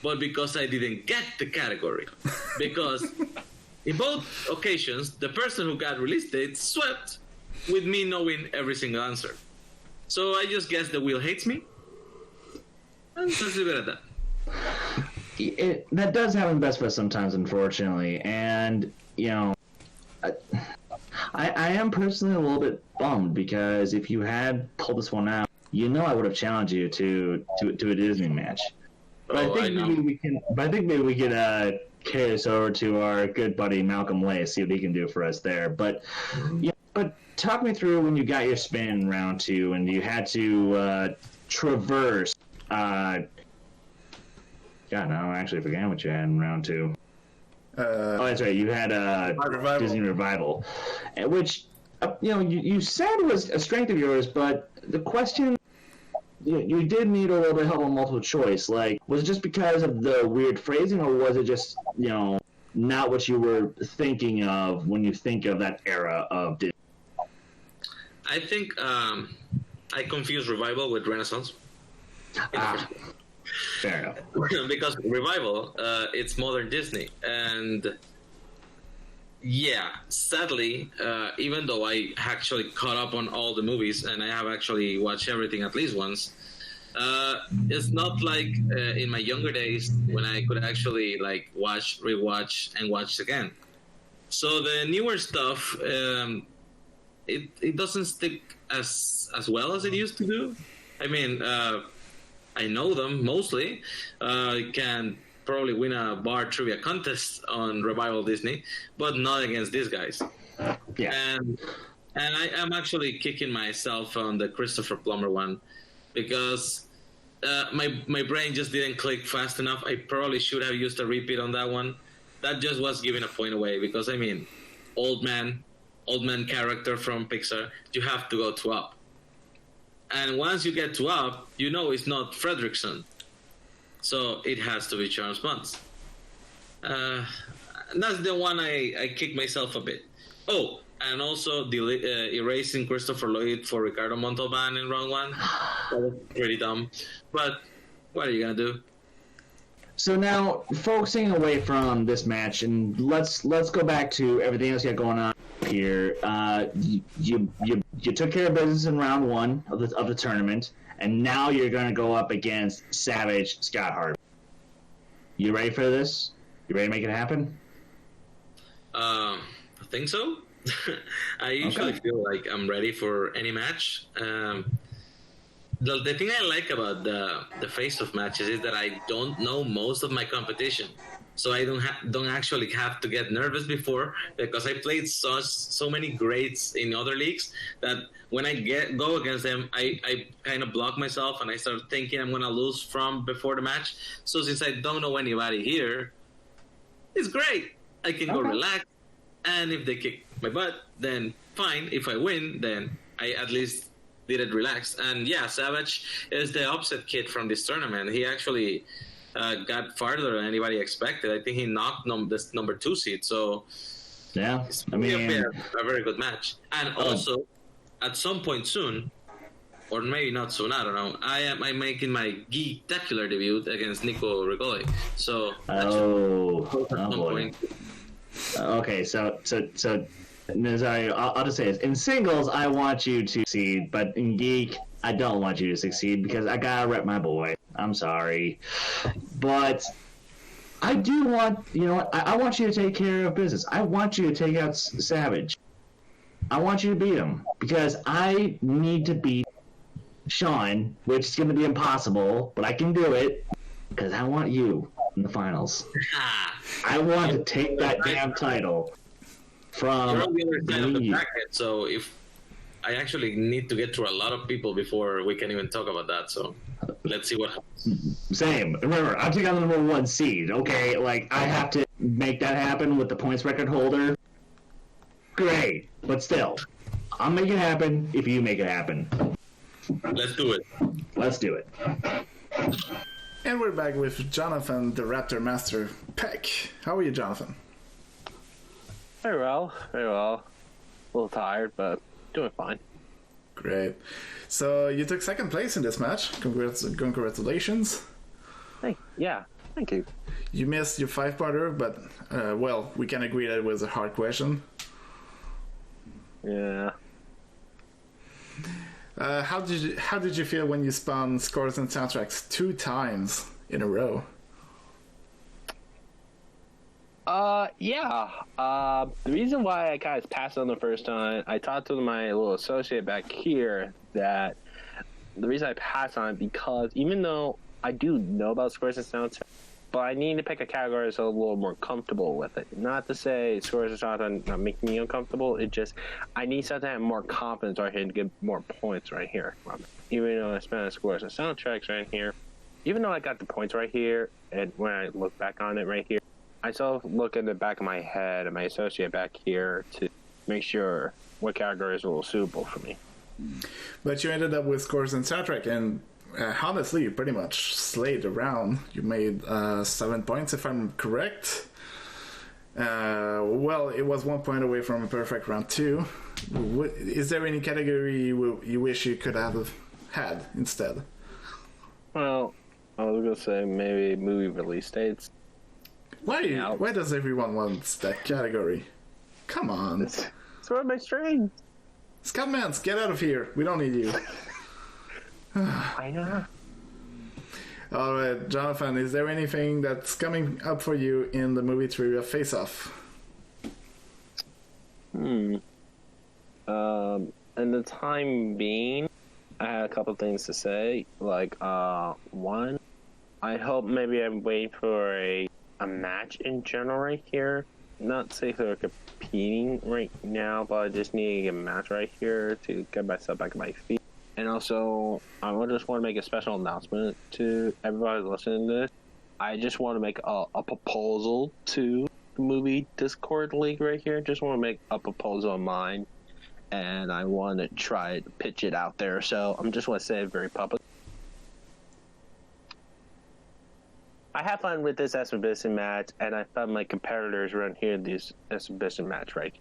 [SPEAKER 2] but because I didn't get the category. Because in both occasions, the person who got release dates swept with me knowing every single answer. So I just guess the wheel hates me. And let's leave it at that.
[SPEAKER 6] That does happen best for us sometimes, unfortunately. And, you know, I am personally a little bit bummed because if you had pulled this one out, you know I would have challenged you to a Disney match. But I think maybe we could carry this over to our good buddy Malcolm Lay, see what he can do for us there. But but talk me through when you got your spin in round 2 and you had to traverse. God, no, I actually forgot what you had in round 2. That's right. You had
[SPEAKER 5] Revival.
[SPEAKER 6] Disney Revival, which you said was a strength of yours, but the question you did need a little bit of help on multiple choice. Like, was it just because of the weird phrasing, or was it just not what you were thinking of when you think of that era of Disney?
[SPEAKER 2] I think I confused Revival with Renaissance.
[SPEAKER 6] Fair enough.
[SPEAKER 2] Because Revival, it's modern Disney, and yeah, sadly, even though I actually caught up on all the movies and I have actually watched everything at least once, it's not like in my younger days when I could actually like watch, rewatch, and watch again. So the newer stuff, it doesn't stick as well as it used to do. I mean, I know them mostly. I can probably win a bar trivia contest on Revival Disney, but not against these guys.
[SPEAKER 6] Yeah.
[SPEAKER 2] And I am actually kicking myself on the Christopher Plummer one because my brain just didn't click fast enough. I probably should have used a repeat on that one. That just was giving a point away because, I mean, old man character from Pixar, you have to go to up. And once you get to up, you know it's not Fredrickson. So it has to be Charles Bunce. That's the one I kicked myself a bit. Oh, and also erasing Christopher Lloyd for Ricardo Montalban in round 1. That was pretty dumb. But what are you going to do?
[SPEAKER 6] So now, focusing away from this match, and let's go back to everything else you got going on here. You took care of business in round 1 of the tournament, and now you're going to go up against Savage Scott Hart. You ready for this? You ready to make it happen?
[SPEAKER 2] I think so. I usually feel like I'm ready for any match. The thing I like about the face-off matches is that I don't know most of my competition, so I don't actually have to get nervous before, because I played so many greats in other leagues that when I go against them, I kind of block myself and I start thinking I'm gonna lose from before the match. So since I don't know anybody here, it's great. I can go relax, and if they kick my butt, then fine. If I win, then I at least did it relaxed. And yeah, Savage is the upset kid from this tournament. He actually got farther than anybody expected. I think he knocked this number 2 seed. So
[SPEAKER 6] yeah,
[SPEAKER 2] it's a very good match. And also, at some point soon, or maybe not soon, I don't know, I'm making my geek-tacular debut against Nico Rigoli. So
[SPEAKER 6] boy. Okay, so sorry, I'll just say this. In singles, I want you to succeed, but in geek, I don't want you to succeed because I gotta rep my boy. I'm sorry. But I do want, I want you to take care of business. I want you to take out Savage. I want you to beat him because I need to beat Sean, which is going to be impossible, but I can do it. because I want you in the finals. I want to take that damn title from
[SPEAKER 2] You're on the other side of the
[SPEAKER 6] you.
[SPEAKER 2] bracket, so if I actually need to get through a lot of people before we can even talk about that. So let's see what happens.
[SPEAKER 6] Same. Remember, I'm taking on the number 1 seed. Okay, like I have to make that happen with the points record holder. Great, but still, I'll make it happen if you make it happen.
[SPEAKER 2] Let's do it.
[SPEAKER 6] Let's do it.
[SPEAKER 5] And we're back with Jonathan, the Raptor Master Peck. How are you, Jonathan?
[SPEAKER 8] Very well, very well. A little tired, but doing fine.
[SPEAKER 5] Great. So you took second place in this match. Congratulations.
[SPEAKER 8] Hey, yeah, thank you.
[SPEAKER 5] You missed your 5-parter, but well, we can agree that it was a hard question.
[SPEAKER 8] Yeah.
[SPEAKER 5] How did you feel when you spun scores and soundtracks 2 times in a row?
[SPEAKER 8] Yeah. The reason why I kind of passed on the first time, I talked to my little associate back here that the reason I passed on it because even though I do know about scores and soundtracks, but I need to pick a category that's a little more comfortable with it. Not to say scores and soundtracks not making me uncomfortable. It just I need something to have more confidence right here to get more points right here. Even though I spent scores and soundtracks right here, even though I got the points right here, and when I look back on it right here, I still look in the back of my head and my associate back here to make sure what category is a little suitable for me.
[SPEAKER 5] But you ended up with scores and soundtrack, and honestly, you pretty much slayed the round. You made 7 points, if I'm correct. Well, it was 1 point away from a perfect round 2. Is there any category you wish you could have had instead?
[SPEAKER 8] Well, I was gonna say maybe movie release dates.
[SPEAKER 5] Why does everyone want that category? Come on.
[SPEAKER 8] It's one of my strings.
[SPEAKER 5] Scatmans, get out of here. We don't need you.
[SPEAKER 8] I know.
[SPEAKER 5] All right, Jonathan, is there anything that's coming up for you in the movie trivia face-off?
[SPEAKER 8] In the time being, I had a couple things to say. Like, one, I hope maybe I'm waiting for a match in general right here. Not say they're competing right now, but I just need to get a match right here to get myself back on my feet. And also, I just want to make a special announcement to everybody listening to this. I just want to make a proposal to the movie Discord League right here. Just want to make a proposal of mine, and I want to try to pitch it out there. So I'm just want to say it very public. I have fun with this exhibition match, and I found my competitors around here in this exhibition match, right?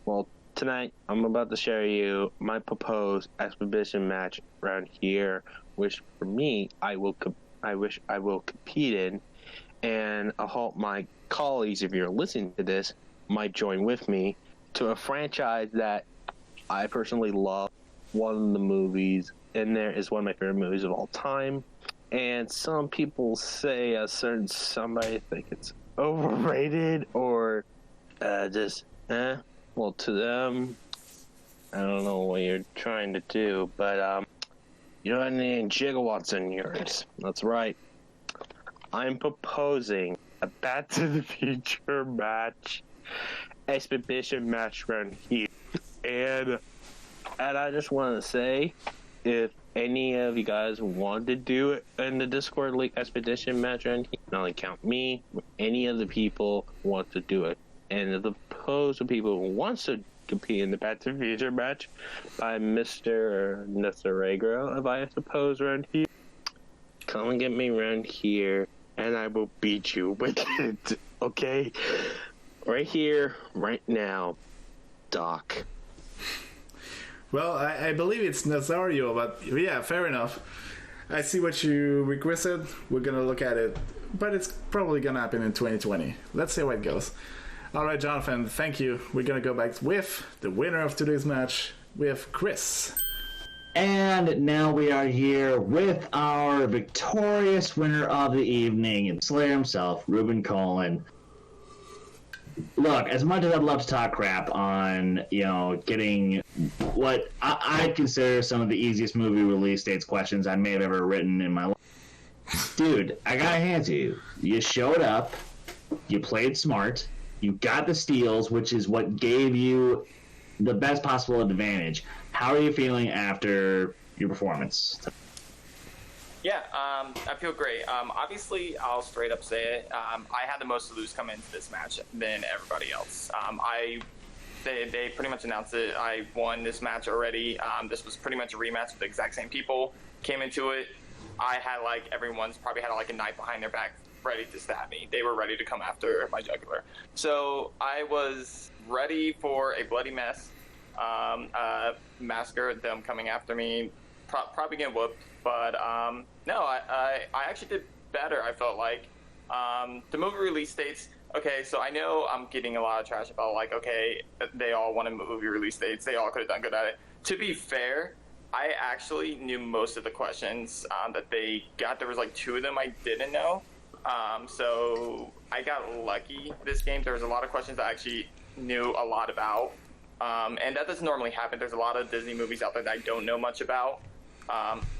[SPEAKER 8] Well, tonight, I'm about to share you my proposed exhibition match around here, which for me, I wish I will compete in, and I hope my colleagues, if you're listening to this, might join with me to a franchise that I personally love. One of the movies in there is one of my favorite movies of all time. And some people say a certain somebody think it's overrated or just well, to them, I don't know what you're trying to do, but you don't have any gigawatts in yours. That's right. I'm proposing a Back to the Future match, exhibition match around here, and I just want to say, if any of you guys want to do it in the Discord League expedition match around here, not only count me, but any of the people want to do it. And if the opposed people who wants to compete in the Back to the Future match by Mr. Nesseregro, if I suppose around here, come and get me around here, and I will beat you with it. Okay? Right here, right now, Doc.
[SPEAKER 5] Well, I believe it's Nazario, but yeah, fair enough. I see what you requested. We're gonna look at it, but it's probably gonna happen in 2020. Let's see how it goes. All right, Jonathan, thank you. We're gonna go back with the winner of today's match, with Chris.
[SPEAKER 6] And now we are here with our victorious winner of the evening, Slayer himself, Ruben Colin. Look, as much as I'd love to talk crap on, getting what I consider some of the easiest movie release dates questions I may have ever written in my life, dude, I gotta hand it to you. You showed up, you played smart, you got the steals, which is what gave you the best possible advantage. How are you feeling after your performance?
[SPEAKER 1] Yeah, I feel great. Obviously, I'll straight up say it. I had the most to lose coming into this match than everybody else. They pretty much announced it. I won this match already. This was pretty much a rematch with the exact same people. Came into it. I had everyone's probably had a knife behind their back ready to stab me. They were ready to come after my jugular. So I was ready for a bloody mess. Massacre, them coming after me, probably getting whooped. But no, I actually did better, I felt like. The movie release dates, okay, so I know I'm getting a lot of trash about, okay, they all wanted movie release dates. They all could have done good at it. To be fair, I actually knew most of the questions that they got. There was 2 of them I didn't know. So I got lucky this game. There was a lot of questions I actually knew a lot about. And that doesn't normally happen. There's a lot of Disney movies out there that I don't know much about.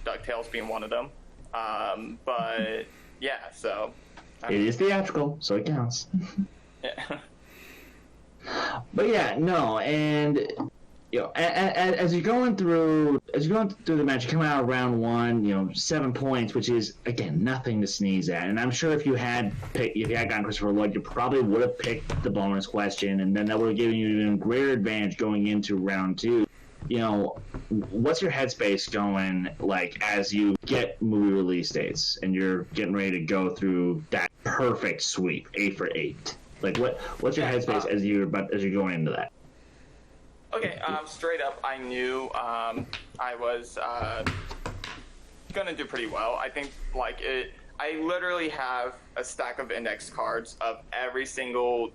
[SPEAKER 1] DuckTales being one of them. But yeah, so
[SPEAKER 6] it is theatrical, so it counts.
[SPEAKER 1] Yeah.
[SPEAKER 6] But yeah, no, and as you're going through the match, you come out of round 1, 7 points, which is again nothing to sneeze at. And I'm sure if you had gotten Christopher Lloyd, you probably would have picked the bonus question, and then that would have given you an even greater advantage going into round 2. What's your headspace going as you get movie release dates and you're getting ready to go through that perfect sweep 8 for 8? What's your headspace as you're going into that?
[SPEAKER 1] Okay, straight up, I knew I was gonna do pretty well. I think I literally have a stack of index cards of every single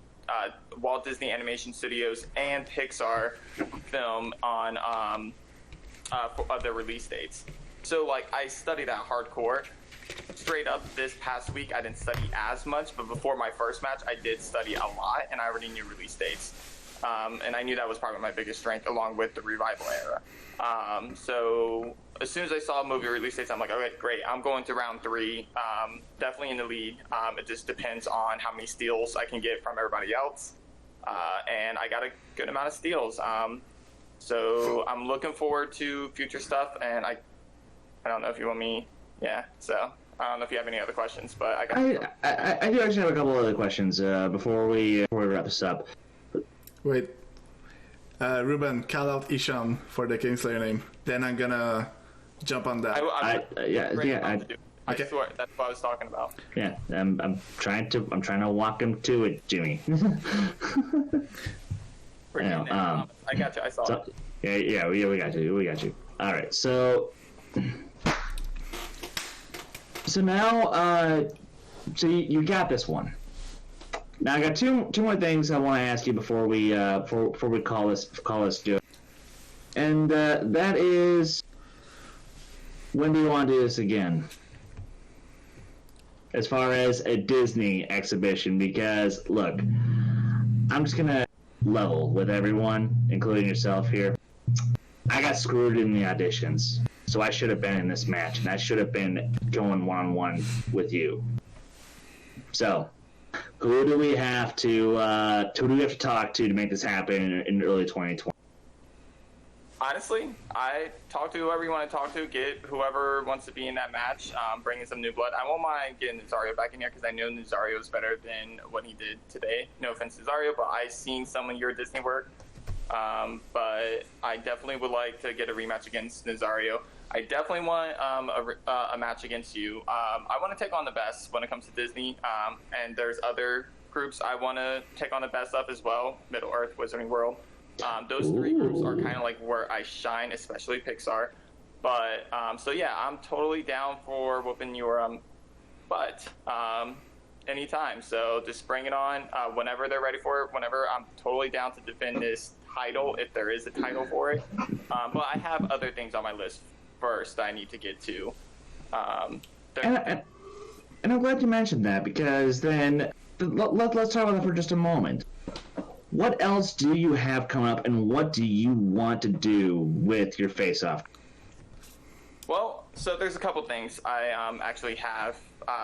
[SPEAKER 1] Walt Disney Animation Studios and Pixar film on their release dates. So I studied that hardcore. Straight up, this past week I didn't study as much, but before my first match I did study a lot, and I already knew release dates. And I knew that was probably my biggest strength, along with the revival era. So as soon as I saw movie release dates, I'm like, okay, great. I'm going to round 3. Definitely in the lead. It just depends on how many steals I can get from everybody else. And I got a good amount of steals. So I'm looking forward to future stuff. And I don't know if you want me. Yeah. So I don't know if you have any other questions, but I
[SPEAKER 6] do actually have a couple other questions before we wrap this up.
[SPEAKER 5] Wait. Ruben, call out Ishan for the Kingslayer name. Then I'm gonna jump on that.
[SPEAKER 1] I swear, that's what I was talking about.
[SPEAKER 6] Yeah, I'm trying to walk him to it, Jimmy.
[SPEAKER 1] I got you. I saw it.
[SPEAKER 6] Yeah, we got you. All right, so now, so you got this one. Now I got two more things I want to ask you before we call this good, and that is, when do you want to do this again? As far as a Disney exhibition, because look, I'm just gonna level with everyone, including yourself here. I got screwed in the auditions, so I should have been in this match, and I should have been going 1-on-1 with you. So, who do we have to talk to make this happen in early 2020?
[SPEAKER 1] Honestly, I talk to whoever you want to talk to. Get whoever wants to be in that match. Bring in some new blood. I won't mind getting Nazario back in here because I know Nazario is better than what he did today. No offense, Nazario, but I've seen some of your Disney work. But I definitely would like to get a rematch against Nazario. I definitely want a match against you. I want to take on the best when it comes to Disney, and there's other groups I want to take on the best of as well. Middle Earth, Wizarding World. Those 3 groups are kind of where I shine, especially Pixar. But so yeah, I'm totally down for whooping your butt anytime. So just bring it on whenever they're ready for it. Whenever, I'm totally down to defend this title if there is a title for it. But I have other things on my list first I need to get to.
[SPEAKER 6] And I'm glad you mentioned that, because then let's talk about that for just a moment. What else do you have coming up, and what do you want to do with your face-off?
[SPEAKER 1] Well, So there's a couple things I actually have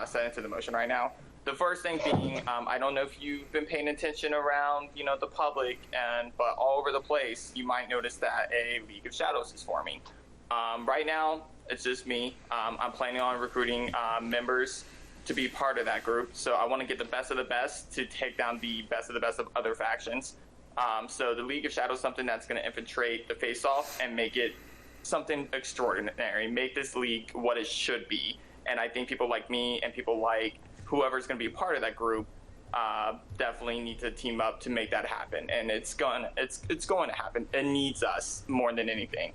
[SPEAKER 1] set into the motion right now. The first thing being, I don't know if you've been paying attention around, the public, but all over the place, you might notice that a League of Shadows is forming. Right now, it's just me. I'm planning on recruiting members to be part of that group. So I want to get the best of the best to take down the best of other factions. So the League of Shadows is something that's going to infiltrate the face-off and make it something extraordinary, make this league what it should be. And I think people like me and people like whoever's going to be a part of that group definitely need to team up to make that happen. And it's going to happen. It needs us more than anything.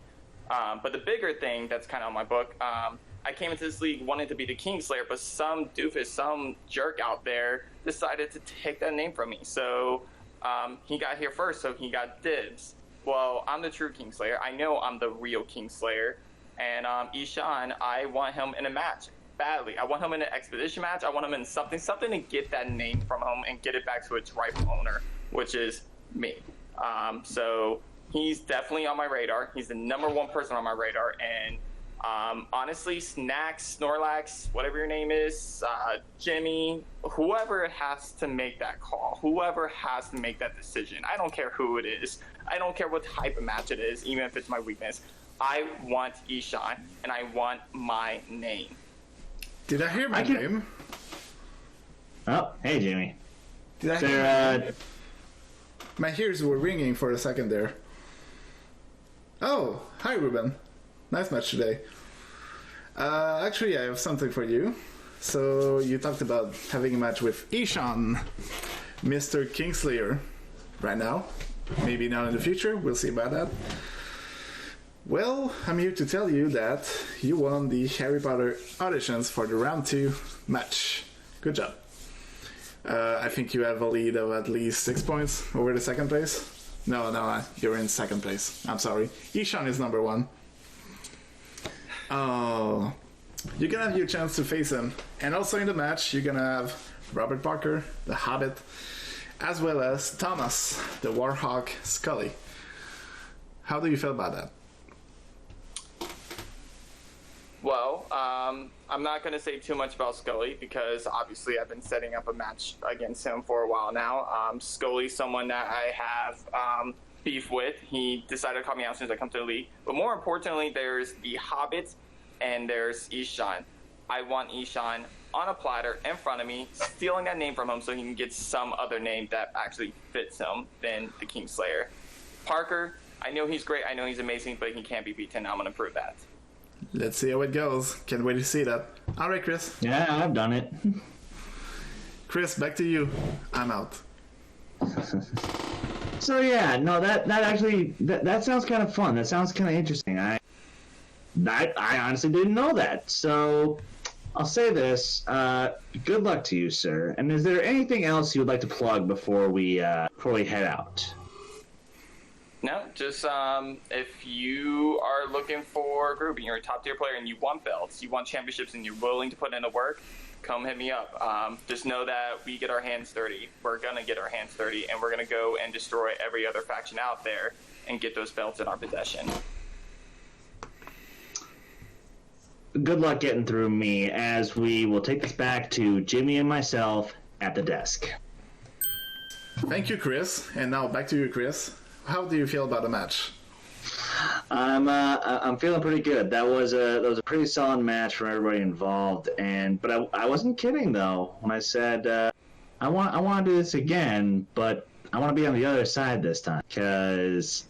[SPEAKER 1] But the bigger thing that's kind of on my book, I came into this league wanting to be the Kingslayer, but some doofus, some jerk out there decided to take that name from me. So he got here first, so he got dibs. Well, I'm the true Kingslayer. I know I'm the real Kingslayer. And Ishan, I want him in a match badly. I want him in an expedition match. I want him in something to get that name from him and get it back to its rightful owner, which is me. So he's definitely on my radar. He's the number one person on my radar. And honestly, Snacks, Snorlax, whatever your name is, Jimmy, whoever has to make that call, whoever has to make that decision, I don't care who it is. I don't care what type of match it is, even if it's my weakness. I want Ishan, and I want my name.
[SPEAKER 5] Did I hear my name?
[SPEAKER 6] Oh, hey, Jamie.
[SPEAKER 5] Did I hear my ears were ringing for a second there. Oh, hi, Ruben. Nice match today. Actually, I have something for you. So, you talked about having a match with Ishan, Mr. Kingslayer, right now. Maybe not in the future. We'll see about that. Well, I'm here to tell you that you won the Harry Potter auditions for the round 2 match. Good job. I think you have a lead of at least 6 points over the second place. No, you're in second place. I'm sorry. Ishan is number 1. Oh, you're gonna have your chance to face him. And also in the match, you're gonna have Robert Parker, the Hobbit, as well as Thomas, the Warhawk Scully. How do you feel about that?
[SPEAKER 1] Well, I'm not going to say too much about Scully because obviously I've been setting up a match against him for a while now. Scully's someone that I have beef with. He decided to call me out as soon as I come to the league. But more importantly, there's the Hobbit and there's Ishan. I want Ishan on a platter in front of me, stealing that name from him so he can get some other name that actually fits him than the Kingslayer. Parker, I know he's great, I know he's amazing, but he can't be beaten. I'm going to prove that.
[SPEAKER 5] Let's see how it goes. Can't wait to see that. All right, Chris.
[SPEAKER 6] Yeah, I've done it.
[SPEAKER 5] Chris, back to you. I'm out.
[SPEAKER 6] So yeah, no, that actually that sounds kind of fun. That sounds kind of interesting. I honestly didn't know that. So I'll say this: good luck to you, sir. And is there anything else you would like to plug before we head out?
[SPEAKER 1] No, just if you are looking for a group and you're a top tier player and you want belts, you want championships, and you're willing to put in the work, come hit me up. Just know that we get our hands dirty. We're gonna get our hands dirty, and we're gonna go and destroy every other faction out there and get those belts in our possession.
[SPEAKER 6] Good luck getting through me, as we will take this back to Jimmy and myself at the desk.
[SPEAKER 5] Thank you, Chris. And now back to you, Chris. How do you feel about the match?
[SPEAKER 6] I'm feeling pretty good. That was a pretty solid match for everybody involved, but I wasn't kidding though when I said I want to do this again, but I want to be on the other side this time because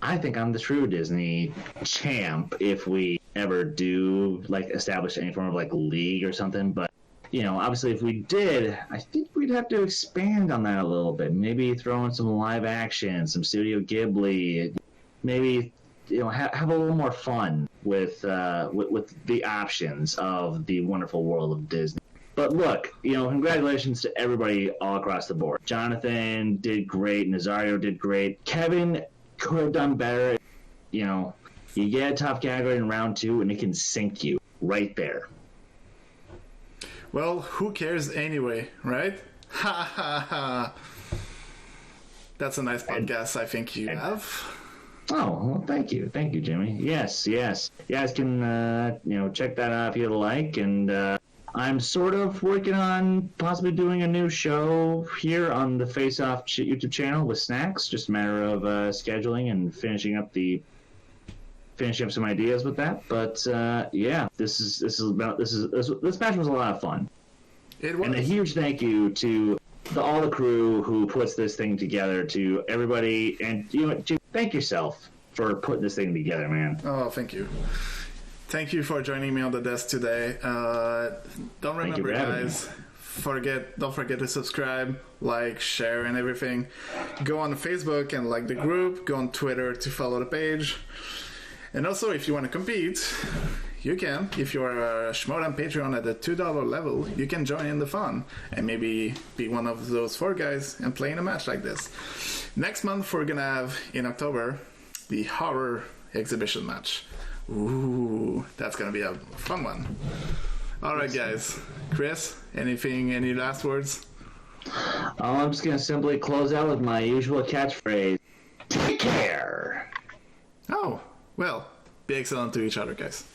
[SPEAKER 6] I think I'm the true Disney champ if we ever do establish any form of league or something. But obviously if we did, I think we'd have to expand on that a little bit. Maybe throw in some live action, some Studio Ghibli. Maybe have a little more fun with the options of the wonderful world of Disney. But look, congratulations to everybody all across the board. Jonathan did great. Nazario did great. Kevin could have done better. You get a tough category in round 2, and it can sink you right there.
[SPEAKER 5] Well, who cares anyway, right? Ha ha ha. That's a nice podcast I think you have.
[SPEAKER 6] Oh, well, thank you, Jimmy. Yes. You guys can check that out if you'd like, and I'm sort of working on possibly doing a new show here on the Face Off YouTube channel with Snacks. Just a matter of scheduling and finishing up some ideas with that. But yeah, this match was a lot of fun.
[SPEAKER 5] It was.
[SPEAKER 6] And a huge thank you to all the crew who puts this thing together, to everybody, and thank yourself for putting this thing together, man.
[SPEAKER 5] Oh, thank you. Thank you for joining me on the desk today. Don't remember, guys. Don't forget to subscribe, like, share, and everything. Go on Facebook and like the group. Go on Twitter to follow the page. And also, if you want to compete, you can. If you're a Schmodown Patreon at the $2 level, you can join in the fun and maybe be one of those 4 guys and play in a match like this. Next month, we're gonna have, in October, the horror exhibition match. Ooh, that's gonna be a fun one. Alright, guys. Chris, any last words?
[SPEAKER 6] I'm just gonna simply close out with my usual catchphrase. Take care!
[SPEAKER 5] Oh, well, be excellent to each other, guys.